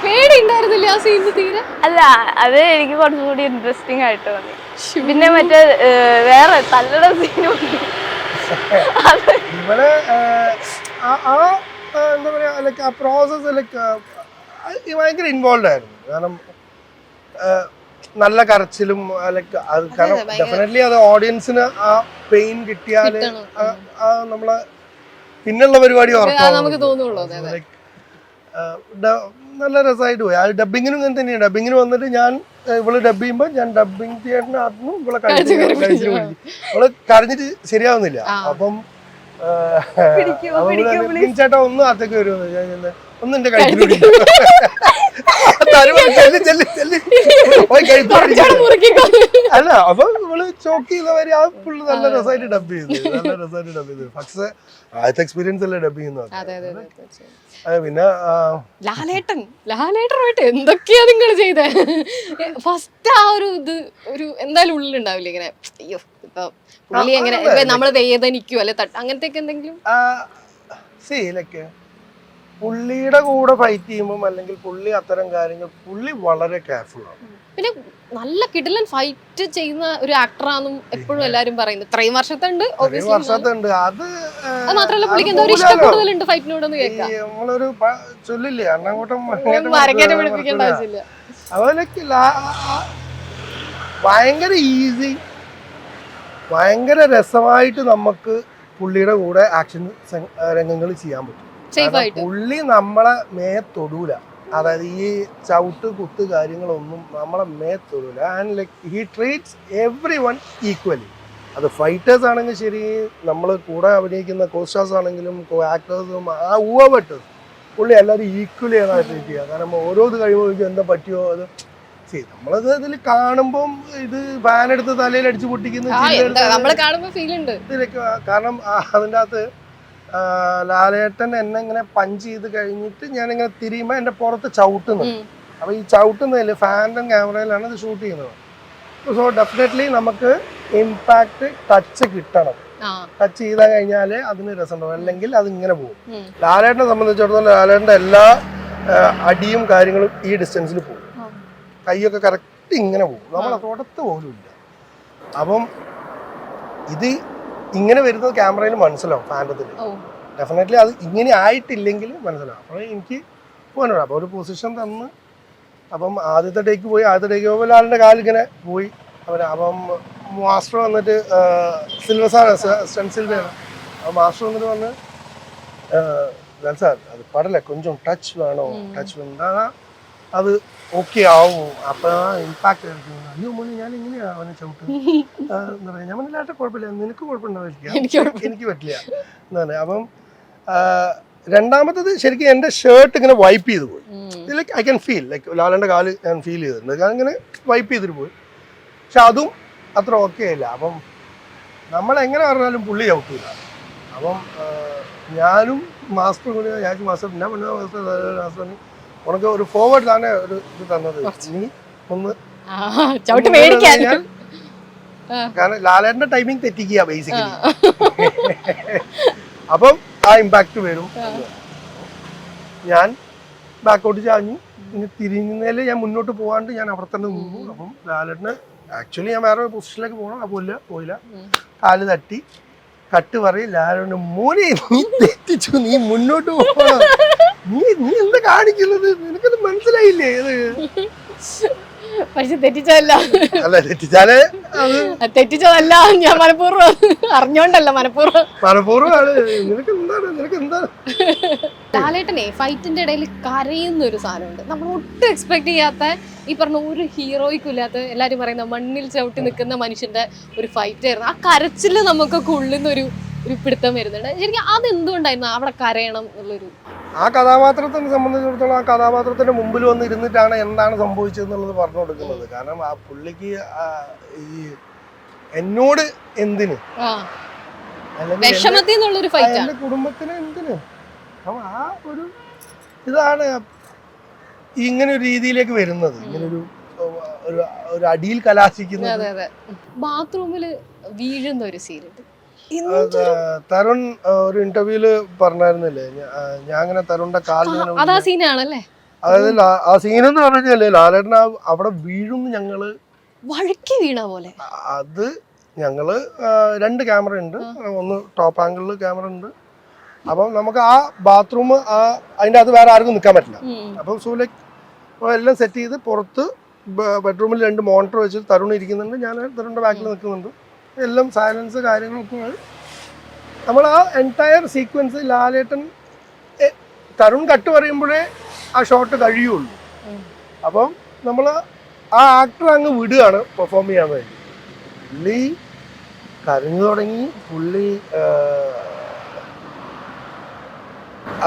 പേടി ഉണ്ടായിരുന്നില്ല ആ സീനിൽ തീരെ. അല്ല, അത് എനിക്ക് കുറച്ചുകൂടി ഇൻട്രസ്റ്റിംഗ് ആയിട്ട് തോന്നി. പിന്നെ മറ്റേ വേറെ തല്ലട സീനും ഇവിടെ എന്താ പറയാ, ലൈക്ക് ആ പ്രോസസ് ലൈക്ക് ഭയങ്കര ഇൻവോൾവ് ആയിരുന്നു. കാരണം നല്ല കരച്ചിലും ലൈക്ക് അത് കാരണം ഡെഫിനറ്റ്ലി അത് ഓഡിയൻസിന് ആ പെയിൻ കിട്ടിയാല് നമ്മളെ പിന്നുള്ള പരിപാടി നമുക്ക് തോന്നുള്ളൂ. നല്ല രസമായിട്ട് പോയി. ആ ഡബിങ്ങിനും ഇങ്ങനെ തന്നെയാണ്. ഡബിങ്ങിന് വന്നിട്ട് ഞാൻ ഇവള് ഡബ് ചെയ്യുമ്പോ ഞാൻ ഡബിങ് തിയേറ്ററിന് ആദ്യം ഇവളെ കഴിച്ചു ഇവള് കരഞ്ഞിട്ട് ശരിയാവുന്നില്ല. അപ്പം ചേട്ടാ ഒന്നും അകത്തേക്ക് വരുമെന്ന് ഒന്നും എന്റെ കഴിച്ചു അല്ല. അപ്പൊ ഇവള് ചോക്ക് ചെയ്തവര് ആ ഫുള്ള് നല്ല രസമായിട്ട് ഡബ് ചെയ്തു. പക്ഷെ ആദ്യത്തെ എക്സ്പീരിയൻസ് അല്ലേ ഡബ് ചെയ്യുന്നത്. പിന്നെ ലാലേട്ടനായിട്ട് എന്തൊക്കെയാ നിങ്ങൾ ചെയ്തേ? ഫസ്റ്റ് ആ ഒരു ഇത് ഒരു എന്തായാലും ഉള്ളിലുണ്ടാവില്ല ഇങ്ങനെ, അയ്യോ ഇപ്പൊ പുള്ളി എങ്ങനെ നമ്മള് വേദനിക്കോ അല്ലെ അങ്ങനത്തെ എന്തെങ്കിലും? ലൈക്ക് പുള്ളിയുടെ കൂടെ ഫൈറ്റ് ചെയ്യുമ്പോൾ അല്ലെങ്കിൽ പുള്ളി അത്തരം കാര്യങ്ങൾ പുള്ളി വളരെ കെയർഫുൾ ആണ്. പിന്നെ നല്ല കിടിലൻ ഫൈറ്റ് ചെയ്യുന്ന ഒരു ആക്ടറാണെന്നും എപ്പോഴും എല്ലാരും പറയുന്നത്. ഇത്രയും വർഷത്തുണ്ട് വർഷത്തുണ്ട്. അത് മാത്രമല്ല പുള്ളിക്ക് എന്തോ ഒരു ഇഷ്ടം കൂടുതലുണ്ട് ഫൈറ്റിനോടൊന്ന് കേൾക്കാം. നമ്മളൊരു ചൊല്ലില്ലേ അണ്ണാങ്കോട്ടം മരക്കേറ്റ പിടിപ്പിക്കേണ്ട ആവശ്യമില്ല. അതുപോലൊക്കെ ഭയങ്കര ഈസി, ഭയങ്കര രസമായിട്ട് നമുക്ക് പുള്ളിയുടെ കൂടെ ആക്ഷൻ രംഗങ്ങൾ ചെയ്യാൻ പറ്റും. പുള്ളി നമ്മളെ തൊടൂല, അതായത് ഈ ചവിട്ട് കുത്ത് കാര്യങ്ങളൊന്നും നമ്മളെ തൊടൂല. And like he treats everyone equally. അത് ഫൈറ്റേഴ്സ് ആണെങ്കിൽ ശരി, നമ്മൾ കൂടെ അഭിനയിക്കുന്ന കോസ്റ്റാർസ് ആണെങ്കിലും ആക്ടേഴ്സും പുള്ളി എല്ലാവരും ഈക്വലി ആണ് ട്രീറ്റ് ചെയ്യുക. കാരണം ഓരോ ഇത് കഴിയുമ്പോൾ എന്താ പറ്റിയോ അത് ചെയ്യും. നമ്മളത് ഇതിൽ കാണുമ്പം ഇത് ഫാനെടുത്ത് തലയിൽ അടിച്ചു പൊട്ടിക്കുന്ന കാരണം അതിൻ്റെ അകത്ത് ലാലേട്ടൻ എന്നെ ഇങ്ങനെ പഞ്ച് ചെയ്ത് കഴിഞ്ഞിട്ട് ഞാനിങ്ങനെ തിരിയുമ്പോൾ എൻ്റെ പുറത്ത് ചവിട്ടുന്നത്. അപ്പോൾ ഈ ചവിട്ടുന്നതിൽ ഫാൻ്റെ ക്യാമറയിലാണ് ഇത് ഷൂട്ട് ചെയ്യുന്നത്. സോ ഡെഫിനറ്റ്ലി നമുക്ക് ഇമ്പാക്ട് ടച്ച് കിട്ടണം. ടച്ച് ചെയ്താൽ കഴിഞ്ഞാൽ അതിന് രസമുണ്ടാവും, അല്ലെങ്കിൽ അത് ഇങ്ങനെ പോകും. ലാലേട്ടനെ സംബന്ധിച്ചിടത്തോളം ലാലേട്ടൻ്റെ എല്ലാ അടിയും കാര്യങ്ങളും ഈ ഡിസ്റ്റൻസിൽ പോകും. കൈയൊക്കെ കറക്റ്റ് ഇങ്ങനെ പോകും, നമ്മളെ തൊടത്ത് പോലും ഇല്ല. അപ്പം ഇത് ഇങ്ങനെ വരുന്നത് ക്യാമറയിൽ മനസ്സിലാവും. ഫാൻറ്റത്തിൽ ഡെഫിനറ്റ്ലി അത് ഇങ്ങനെ ആയിട്ടില്ലെങ്കിൽ മനസ്സിലാവും. അപ്പോൾ എനിക്ക് പോകാനുണ്ട്. അപ്പോൾ ഒരു പൊസിഷൻ തന്ന്, അപ്പം ആദ്യത്തെ ടേക്ക് പോകുമ്പോൾ ലാലിൻ്റെ കാലിങ്ങനെ പോയി. അപ്പം മാസ്റ്റർ വന്നിട്ട് സിൽവസാണ്, സ്റ്റൺ സിൽവയാണ്. അപ്പോൾ മാസ്റ്റർ വന്നിട്ട് വന്ന് ലാൽ സാർ അത് പടല കൊഞ്ചം ടച്ച് വേണോ, ടച്ച് വേണ്ട അത് ഓക്കെ ആവും. അപ്പം ഇമ്പാക്ട് അയ്യോ മോനെ ഞാൻ ഇങ്ങനെയാണ് അവനെ ചവിട്ട് എന്താ പറയുക. ഞാൻ പറഞ്ഞില്ലാട്ടെ കുഴപ്പമില്ല, നിനക്ക് കുഴപ്പമുണ്ടാവില്ല, എനിക്ക് പറ്റില്ല എന്താ പറയുക. അപ്പം രണ്ടാമത്തത് ശരിക്കും എൻ്റെ ഷർട്ട് ഇങ്ങനെ വൈപ്പ് ചെയ്ത് പോയി. Like I can feel like ലാലേൻ്റെ കാല് ഞാൻ ഫീൽ ചെയ്തിട്ടുണ്ട്. കാരണം ഇങ്ങനെ വൈപ്പ് ചെയ്തിട്ട് പോയി. പക്ഷെ അതും അത്ര ഓക്കെ ആയില്ല. അപ്പം നമ്മളെങ്ങനെ പറഞ്ഞാലും പുള്ളി ചവിട്ടില്ല. അപ്പം ഞാനും മാസ്റ്റർ കൂടി മാസ്റ്റർ ഞാൻ പറഞ്ഞ മാസ്റ്റർ ഉനക്ക് ഒരു ഫോർവേഡ് തന്നെ ഒരു ഇത് തന്നത്, നീ ഒന്ന് കാരണം ലാലേട്ടന്റെ ടൈമിങ് തെറ്റിക്കുക ബേസിക്കലി. അപ്പം ആ ഇമ്പാക്ട് വരും. ഞാൻ ബാക്കൗട്ട് ചാഞ്ഞു, ഇനി തിരിഞ്ഞതിൽ ഞാൻ മുന്നോട്ട് പോകാണ്ട് ഞാൻ അവിടെ തന്നെ നിന്നു. അപ്പം ലാലേട്ടന് ആക്ച്വലി ഞാൻ വേറെ പൊസിഷനിലേക്ക് പോകണം, പോയില്ല. കാല് തട്ടി കട്ട് പറയും ലാലേട്ടന്, മോനെ നീ തെറ്റിച്ചു, നീ മുന്നോട്ട് പോകണം, നീ എന്താ കാണിക്കുന്നത്, നിനക്കത് മനസ്സിലായില്ലേ? പക്ഷെ തെറ്റിച്ചതല്ല, തെറ്റിച്ചതല്ല, ഞാൻ മനഃപൂർവ്വം അറിഞ്ഞോണ്ടല്ല, മനഃപൂർവ്വമാണ്. നിനക്ക് എന്താണ് ലാലേട്ടനെ ഫൈറ്റിന്റെ ഇടയിൽ കരയുന്ന ഒരു സാധനമുണ്ട്, നമ്മൾ ഒട്ടും എക്സ്പെക്ട് ചെയ്യാത്ത, ഈ പറഞ്ഞ ഒരു ഹീറോയ്ക്കും ഇല്ലാത്ത, എല്ലാരും പറയുന്ന മണ്ണിൽ ചവിട്ടി നിൽക്കുന്ന മനുഷ്യന്റെ ഒരു ഫൈറ്റ് ആയിരുന്നു. ആ കരച്ചില് നമുക്കൊക്കെ ഉള്ളുന്ന ഒരു പിടുത്തം വരുന്നുണ്ട്. ശരിക്കും അതെന്തുകൊണ്ടായിരുന്നു അവിടെ കരയണം എന്നുള്ളൊരു? ആ കഥാപാത്രത്തിനെ സംബന്ധിച്ചിടത്തോളം ആ കഥാപാത്രത്തിന്റെ മുമ്പിൽ വന്ന് ഇരുന്നിട്ടാണ് എന്താണ് സംഭവിച്ചതെന്നുള്ളത് പറഞ്ഞു കൊടുക്കുന്നത്. കാരണം ആ പുള്ളിക്ക് ഈ എന്നോട് എന്തിന്, എന്റെ കുടുംബത്തിന് എന്തിന്, ആ ഒരു ഇതാണ് ഇങ്ങനെ ഒരു രീതിയിലേക്ക് വരുന്നത്, ഇങ്ങനെ ഒരു അടിയിൽ കലാശിക്കുന്നത്. ബാത്റൂമില് വീഴുന്ന ഒരു സീനുണ്ട്. തരുൺ ഒരു ഇന്റർവ്യൂല് പറഞ്ഞായിരുന്നില്ലേ, ഞാൻ അങ്ങനെ തരുണിന്റെ കാലിന്, അതായത് ആ സീൻ എന്ന് പറഞ്ഞാല് ലാലേട്ടൻ അവിടെ വീഴും, ഞങ്ങള് വഴുക്കി വീണ പോലെ. അത് ഞങ്ങള് 2 ക്യാമറ ഉണ്ട്, ഒന്ന് ടോപ്പ് ആംഗിളില് ക്യാമറ ഉണ്ട്. അപ്പം നമുക്ക് ആ ബാത്റൂം അതിന്റെ അത് വേറെ ആർക്കും നിൽക്കാൻ പറ്റില്ല. അപ്പം സോ എല്ലാം സെറ്റ് ചെയ്ത് പുറത്ത് ബെഡ്റൂമിൽ 2 മോണിറ്റർ വെച്ച് തരുൺ ഇരിക്കുന്നുണ്ട്, ഞാൻ തരുണിന്റെ ബാക്കിൽ നിൽക്കുന്നുണ്ട്. എല്ലാം സൈലൻസ് കാര്യങ്ങളൊക്കെ നമ്മൾ ആ എൻറ്റയർ സീക്വൻസ് ലാലേട്ടൻ തരുൺ കട്ട് പറയുമ്പോഴേ ആ ഷോട്ട് കഴിയുള്ളൂ. അപ്പം നമ്മൾ ആ ആക്ടർ അങ്ങ് വിടുകയാണ് പെർഫോം ചെയ്യാൻ വേണ്ടി. പുള്ളി കരഞ്ഞു തുടങ്ങി. പുള്ളി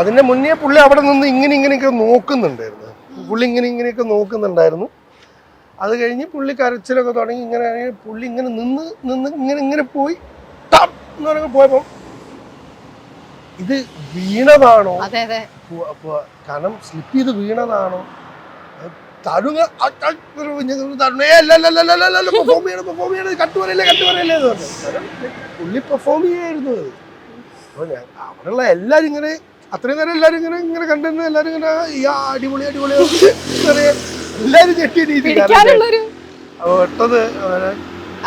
അതിന്റെ മുന്നേ പുള്ളി അവിടെ നിന്ന് ഇങ്ങനെയൊക്കെ നോക്കുന്നുണ്ടായിരുന്നു. ഇങ്ങനെയൊക്കെ നോക്കുന്നുണ്ടായിരുന്നു. അത് കഴിഞ്ഞ് പുള്ളി കരച്ചിലൊക്കെ തുടങ്ങി. ഇങ്ങനെ പുള്ളി ഇങ്ങനെ നിന്ന് ഇങ്ങനെ പോയി ടപ്പ് എന്ന് പറഞ്ഞ പോയപ്പം ഇത് വീണതാണോ, കാരണം സ്ലിപ്പ് ചെയ്ത് വീണതാണോ, തരുങ്ങ പെർഫോം ചെയ്യണം കട്ട് പറയല്ലേ പുള്ളി പെർഫോം ചെയ്യായിരുന്നു. അപ്പോൾ അവിടെയുള്ള എല്ലാവരും ഇങ്ങനെ അത്രയും നേരം എല്ലാവരും ഇങ്ങനെ കണ്ടിരുന്നു. എല്ലാവരും ഇങ്ങനെ ഈ അടിപൊളി എല്ലാരും ചെട്ടി പിടിക്കാനുള്ളൊരു ഒട്ടത്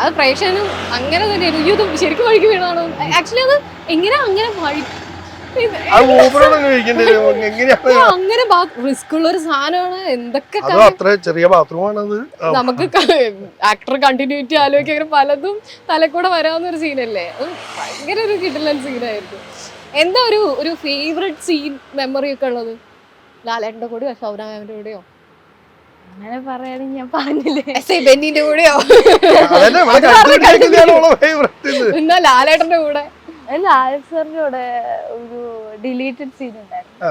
അത് പ്രേക്ഷകനും അങ്ങനെ തന്നെയായിരുന്നു. അയ്യോ ഇത് ശരിക്കും വഴിക്ക് വീണതാണോ? ആക്ച്വലി അത് എങ്ങനെ അങ്ങനെ അങ്ങനെ റിസ്ക് ഉള്ള ഒരു സാധനമാണ്. എന്തൊക്കെ അത്ര ചെറിയ ബാത്റൂമാണത്. നമുക്ക് ആക്ടർ കണ്ടിന്യൂറ്റി ആലോചിക്കാൻ അങ്ങനെ പലതും തലക്കൂടെ വരാവുന്ന ഒരു സീനല്ലേ. അത് ഭയങ്കര ഒരു കിടിലൻ സീനായിരുന്നു. എന്താ ഒരു ഫേവറേറ്റ് സീൻ മെമ്മറി ഒക്കെ ഉള്ളത്? ലാലേട്ടന്റെ കൂടെയോ ശൗന മാമിന്റെ കൂടെയോ? അങ്ങനെ പറയുകയാണെങ്കിൽ ഞാൻ പറഞ്ഞില്ലേ എസ്.ഐ. ബെന്നിന്റെ കൂടെയോ? എന്നാ ലാലേട്ടന്റെ കൂടെ ലാലേട്ടൻ സാറിന്റെ കൂടെ ഒരു ഡിലീറ്റഡ് സീൻ ഉണ്ടായിരുന്നു.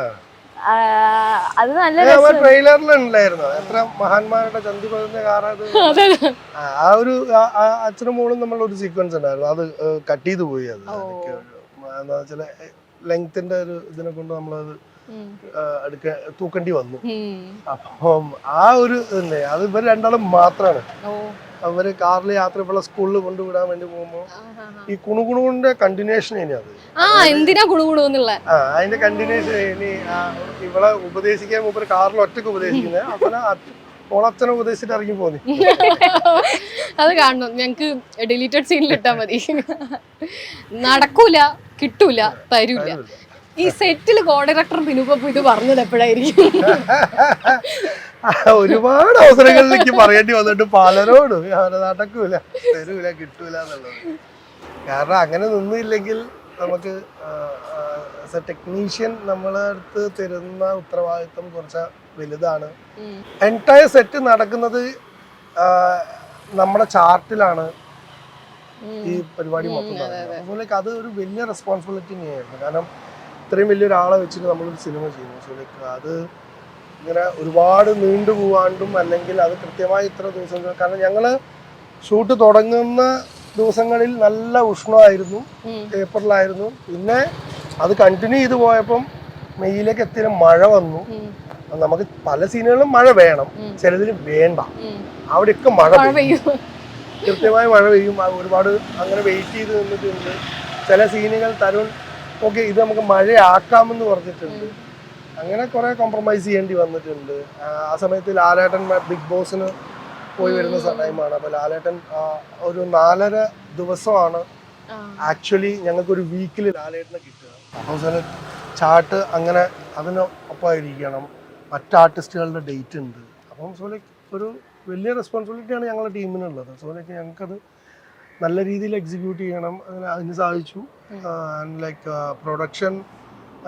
അത് നല്ല ട്രെയിലറിലുണ്ടായിരുന്നു. എത്ര മഹാന്മാരുടെ ചന്തി പതിഞ്ഞ കാറത്. ആ ഒരു അച്ഛനും മോളും നമ്മളുടെ ഒരു സീക്വൻസ് ഉണ്ടായിരുന്നു. അത് കട്ട് ചെയ്ത് പോയി. അത് എന്താ ചില ലെങ്ത്തിന്റെ ഒരു ഇതിനെ കൊണ്ട് നമ്മളത് തൂക്കേണ്ടി വന്നു. അപ്പം ആ ഒരു ഇതല്ലേ അത് ഇവർ രണ്ടാളും മാത്രമാണ്. അവര് കാറിൽ യാത്ര ഇപ്പോൾ സ്കൂളിൽ കൊണ്ടുവിടാൻ വേണ്ടി പോകുമ്പോ ഈ കുണുകുണുവിന്റെ കണ്ടിന്യൂഷൻ ഇനി അത് എന്തിനാ കുണുകുണുന്നുള്ള അതിന്റെ കണ്ടിന്യൂഷൻ ഇനി ഇവളെ ഉപദേശിക്കാൻ മുമ്പ് കാറിൽ ഒറ്റക്ക് ഉപദേശിക്കുന്നത്. അപ്പന ഓളച്ഛനെ ഉപദേശിച്ചിട്ട് ഇറങ്ങി പോന്നി. അത് കാണണം. ഞങ്ങക്ക് ഡിലീറ്റഡ് സീനിൽ ഇട്ടാ മതി. നടക്കൂല, കിട്ടൂല, തരൂല. ഈ സെറ്റില് കോ ഡയറക്ടർ ബിനുപപ്പു ഇത് പറഞ്ഞത് എപ്പോഴായിരിക്കും? ഒരുപാട് അവസരങ്ങളിലേക്ക് പറയേണ്ടി വന്നിട്ട് പലരോടും നടക്കൂല, തരൂല, കിട്ടൂല എന്നുള്ളത്. കാരണം അങ്ങനെ നിന്നില്ലെങ്കിൽ നമുക്ക് ടെക്നീഷ്യൻ നമ്മളെ അടുത്ത് തരുന്ന ഉത്തരവാദിത്വം കുറച്ച് വലുതാണ്. എൻറ്റയർ സെറ്റ് നടക്കുന്നത് നമ്മുടെ ചാർട്ടിലാണ് ഈ പരിപാടി മൊത്തം നടക്കുന്നത്. അതുപോലെ അത് ഒരു വലിയ റെസ്പോൺസിബിലിറ്റി തന്നെയായിരുന്നു. കാരണം ഇത്രയും വലിയൊരാളെ വെച്ചിട്ട് നമ്മളൊരു സിനിമ ചെയ്യുന്നു. സോ ലൈക്ക് അത് ഇങ്ങനെ ഒരുപാട് നീണ്ടു പോവാണ്ടും അല്ലെങ്കിൽ അത് കൃത്യമായി ഇത്ര ദിവസങ്ങൾ. കാരണം ഞങ്ങൾ ഷൂട്ട് തുടങ്ങുന്ന ദിവസങ്ങളിൽ നല്ല ഉഷ്ണമായിരുന്നു, ഏപ്രിലായിരുന്നു. പിന്നെ അത് കണ്ടിന്യൂ ചെയ്ത് പോയപ്പം മെയ്യിലേക്ക് എത്തിയ മഴ വന്നു. നമുക്ക് പല സീനുകളിലും മഴ വേണം, ചിലതിന് വേണ്ട. അവിടെയൊക്കെ മഴ പെയ്യും, കൃത്യമായി മഴ പെയ്യും. ഒരുപാട് അങ്ങനെ വെയിറ്റ് ചെയ്ത് നിന്നിട്ടുണ്ട്. ചില സീനുകൾ തരുൺ ഓക്കെ ഇത് നമുക്ക് മഴയാക്കാമെന്ന് പറഞ്ഞിട്ടുണ്ട്. അങ്ങനെ കുറെ കോംപ്രമൈസ് ചെയ്യേണ്ടി വന്നിട്ടുണ്ട്. ആ സമയത്ത് ലാലേട്ടൻ ബിഗ് ബോസിന് പോയി വരുന്ന ടൈമാണ്. അപ്പോൾ ലാലേട്ടൻ ഒരു 4.5 ദിവസമാണ് ആക്ച്വലി ഞങ്ങൾക്കൊരു വീക്കിൽ ലാലേട്ടനെ കിട്ടുക. അപ്പോൾ ചാർട്ട് അങ്ങനെ അതിന് ഒപ്പമായിരിക്കണം. മറ്റ് ആർട്ടിസ്റ്റുകളുടെ ഡേറ്റ് ഉണ്ട്. അപ്പം സോ ലൈക്ക് ഒരു വലിയ റെസ്പോൺസിബിലിറ്റിയാണ് ഞങ്ങളുടെ ടീമിനുള്ളത്. സോ ലൈക്ക് ഞങ്ങൾക്കത് നല്ല രീതിയിൽ എക്സിക്യൂട്ട് ചെയ്യണം. അതിന് സാധിച്ചു. ലൈക്ക് പ്രൊഡക്ഷൻ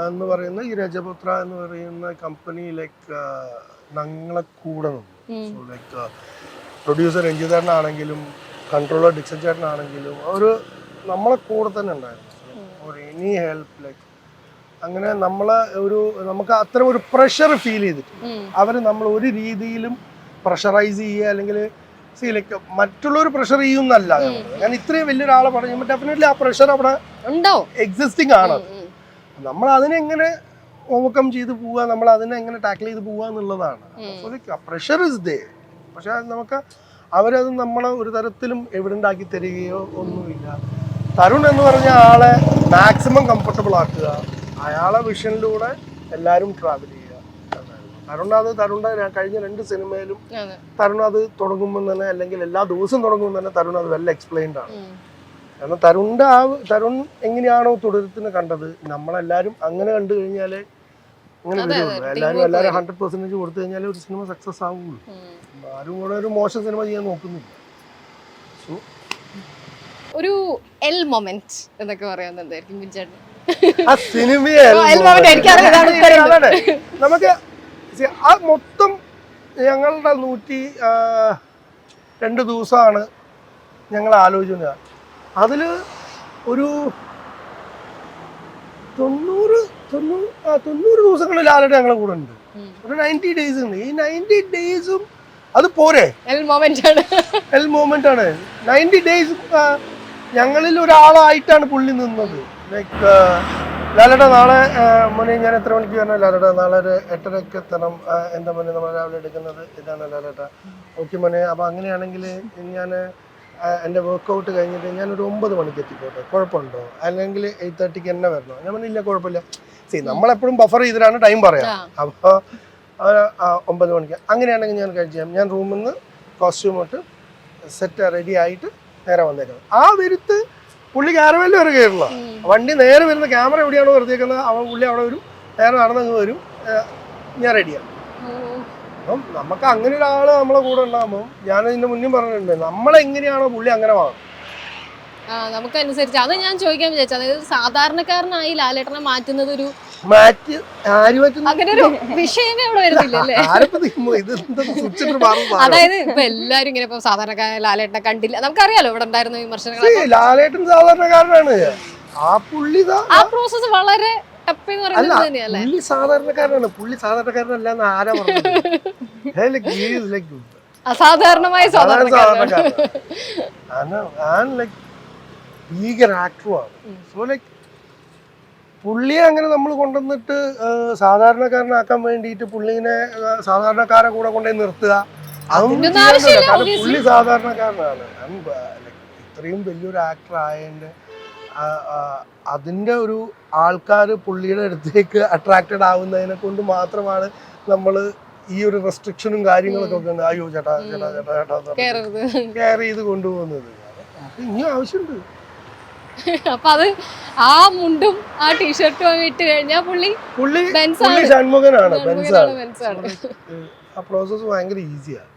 എന്ന് പറയുന്ന ഈ രജപുത്ര എന്ന് പറയുന്ന കമ്പനി ലൈക്ക് ഞങ്ങളെ കൂടെ നിന്നു. സോ ലൈക്ക് പ്രൊഡ്യൂസർ രഞ്ജിത് ചേട്ടനാണെങ്കിലും കൺട്രോളർ ഡിക്സൺ ചേട്ടനാണെങ്കിലും ഒരു നമ്മളെ കൂടെ തന്നെ ഉണ്ടായിരുന്നു. ഒരു എനി ഹെൽപ്പ് ലൈക്ക് അങ്ങനെ നമ്മളെ നമുക്ക് അത്തരം ഒരു പ്രഷർ ഫീൽ ചെയ്തിട്ടുണ്ട്. അവർ നമ്മൾ ഒരു രീതിയിലും പ്രഷറൈസ് ചെയ്യുക അല്ലെങ്കിൽ ലൈക്ക് മറ്റുള്ളവർ പ്രഷർ ചെയ്യുന്നല്ല. ഞാൻ ഇത്രയും വലിയൊരാളെ പറയുമ്പോൾ ഡെഫിനറ്റ്ലി ആ പ്രഷർ അവിടെ എക്സിസ്റ്റിംഗ് ആണ്. നമ്മൾ അതിനെങ്ങനെ ഓവർകം ചെയ്ത് പോവുക, നമ്മൾ അതിനെ എങ്ങനെ ടാക്കിൾ ചെയ്ത് പോവുക എന്നുള്ളതാണ്. പ്രഷർ ഇസ് ദേ. പക്ഷെ നമുക്ക് അവരത് നമ്മളെ ഒരു തരത്തിലും എവിഡൻ്റ് ആക്കി തരികയോ ഒന്നുമില്ല. തരുൺ എന്ന് പറഞ്ഞ ആളെ മാക്സിമം കംഫർട്ടബിൾ ആക്കുക, അയാളെ വിഷനിലൂടെ എല്ലാവരും ട്രാവൽ ചെയ്യുക. തരുണിന്റെ കഴിഞ്ഞ 2 സിനിമയിലും തരുൺ അത് തുടങ്ങുമ്പോൾ തന്നെ അല്ലെങ്കിൽ എല്ലാ ദിവസവും തുടങ്ങുമ്പോൾ തന്നെ തരുൺ അത് വെൽ എക്സ്പ്ലെയിൻഡ് ആണ്. കാരണം തരുൺ എങ്ങനെയാണോ തുടരത്തിന് കണ്ടത് നമ്മളെല്ലാരും അങ്ങനെ കണ്ടു കഴിഞ്ഞാലേ അങ്ങനെ വരുള്ളൂ. എല്ലാവരും 100% കൊടുത്തു കഴിഞ്ഞാലേ ഒരു സിനിമ സക്സസ് ആവുള്ളൂ. ആരും കൂടെ ഒരു മോശം സിനിമ ചെയ്യാൻ നോക്കുന്നില്ല. സോ ഒരു എൽ മൊമെന്റ് എന്നൊക്കെ പറയാൻ എന്തായിരിക്കും ആ സിനിമയെ നമുക്ക് ആ മൊത്തം ഞങ്ങളുടെ 102 ദിവസമാണ് ഞങ്ങൾ ആലോചന. അതിൽ ഒരു 90 ദിവസങ്ങളിൽ ആരുടെ ഞങ്ങളെ കൂടെ ഉണ്ട്. ഒരു 90 ഡേയ്സ് ഉണ്ട്. ഈ 90 ഡേയ്സും അത് പോരെ, എൽ മൊമെന്റ് ആണ്. 90 ഡേയ്സ് ഞങ്ങളിൽ ഒരാളായിട്ടാണ് പുള്ളി നിന്നത്. ലൈക്ക് ലാലേട്ട നാളെ മോനെ ഞാൻ എത്ര മണിക്ക് വരണം? ലാലേട്ട നാളെ ഒരു 8:30 എത്തണം. എന്താ മോനെ നമ്മൾ രാവിലെ എടുക്കുന്നത് ഇതാണ് ലാലേട്ട. ഓക്കെ മോനെ, അപ്പം അങ്ങനെയാണെങ്കിൽ ഞാൻ എൻ്റെ വർക്കൗട്ട് കഴിഞ്ഞിട്ട് ഞാനൊരു 9 മണിക്ക് എത്തിക്കോട്ടെ, കുഴപ്പമുണ്ടോ? അല്ലെങ്കിൽ 8:30 എന്നെ വരണോ? ഞാൻ പറഞ്ഞില്ല കുഴപ്പമില്ല. നമ്മളെപ്പോഴും ബഫർ ചെയ്തിട്ടാണ് ടൈം പറയാം. അപ്പോൾ അവൻ 9 മണിക്ക്. അങ്ങനെയാണെങ്കിൽ ഞാൻ കഴിച്ചാൽ ഞാൻ റൂമിൽ നിന്ന് കോസ്റ്റ്യൂം ഇട്ട് സെറ്റ് റെഡി ആയിട്ട് നേരെ വന്നേക്കുന്നത്. ആ വരുത്ത് പുള്ളി ക്യാരവനിൽ വരെ കയറില്ല. വണ്ടി നേരെ വരുന്ന ക്യാമറ എവിടെയാണോ വെറുതേക്കുന്നത് പുള്ളി അവിടെ വരും, നേരെ നടന്നങ്ങ് വരും, ഞാൻ റെഡിയാണ്. അപ്പം നമുക്ക് അങ്ങനെ ഒരാൾ നമ്മളെ കൂടെ ഉണ്ടാകുമ്പോൾ ഞാൻ ഇതിന്റെ മുന്നേ പറഞ്ഞിട്ടുണ്ട്, നമ്മളെങ്ങനെയാണോ പുള്ളി അങ്ങനെ വാങ്ങും. നമുക്കനുസരിച്ച് അത് ഞാൻ ചോദിക്കാൻ വിചാരിച്ചു. അതായത് സാധാരണക്കാരനായി ലാലേട്ടനെ മാറ്റുന്നത് ഒരു മാറ്റി ആര് പറ്റുന്നു അങ്ങനെ ഒരു വിഷയമേ അവിടെ വരുന്നില്ലല്ലേ? അതായത് ഇപ്പൊ എല്ലാരും ഇങ്ങനെ ഇപ്പൊ സാധാരണക്കാരൻ ലാലേട്ടനെ കണ്ടില്ല, നമുക്കറിയാലോ ഇവിടെ ഉണ്ടായിരുന്ന വിമർശനങ്ങൾ. ലാലേട്ടൻ സാധാരണക്കാരനാണ്. ആ പുള്ളി ആ പ്രോസസ് വളരെ ടഫ് എന്ന് പറയുന്നത് തന്നെയല്ലേ? പുള്ളി സാധാരണക്കാരനാണ്. പുള്ളി സാധാരണക്കാരനല്ലാന്ന് ആരാ പറഞ്ഞത്? അസാധാരണമായ സാധാരണക്കാരൻ. ഭീകര ആക്ടറുമാണ്. സോ ലൈക്ക് പുള്ളിയെ അങ്ങനെ നമ്മൾ കൊണ്ടുവന്നിട്ട് സാധാരണക്കാരനാക്കാൻ വേണ്ടിയിട്ട് പുള്ളിനെ സാധാരണക്കാരെ കൂടെ കൊണ്ടുപോയി നിർത്തുക, അതൊന്നും ചെയ്യാൻ. കാരണം പുള്ളി സാധാരണക്കാരനാണ്. ഇത്രയും വലിയൊരു ആക്ടർ ആയതിന്റെ അതിന്റെ ഒരു ആൾക്കാർ പുള്ളിയുടെ അടുത്തേക്ക് അട്രാക്റ്റഡ് ആവുന്നതിനെ കൊണ്ട് മാത്രമാണ് നമ്മൾ ഈ ഒരു റെസ്ട്രിക്ഷനും കാര്യങ്ങളൊക്കെ ഉണ്ട്. അയ്യോ ചേട്ടാ ചേട്ടാ ചേട്ടാ ചേട്ടാ കെയർ ചെയ്ത് കൊണ്ടുപോകുന്നത്. ഇനിയും ആവശ്യമുണ്ട്. അപ്പൊ അത് ആ മുണ്ടും ആ ടീഷർട്ടും ഇട്ട് കഴിഞ്ഞാൽ പുള്ളി ഷൺമുഖനാണ്. ആ പ്രോസസ് ഭയങ്കര ഈസിയാണ്.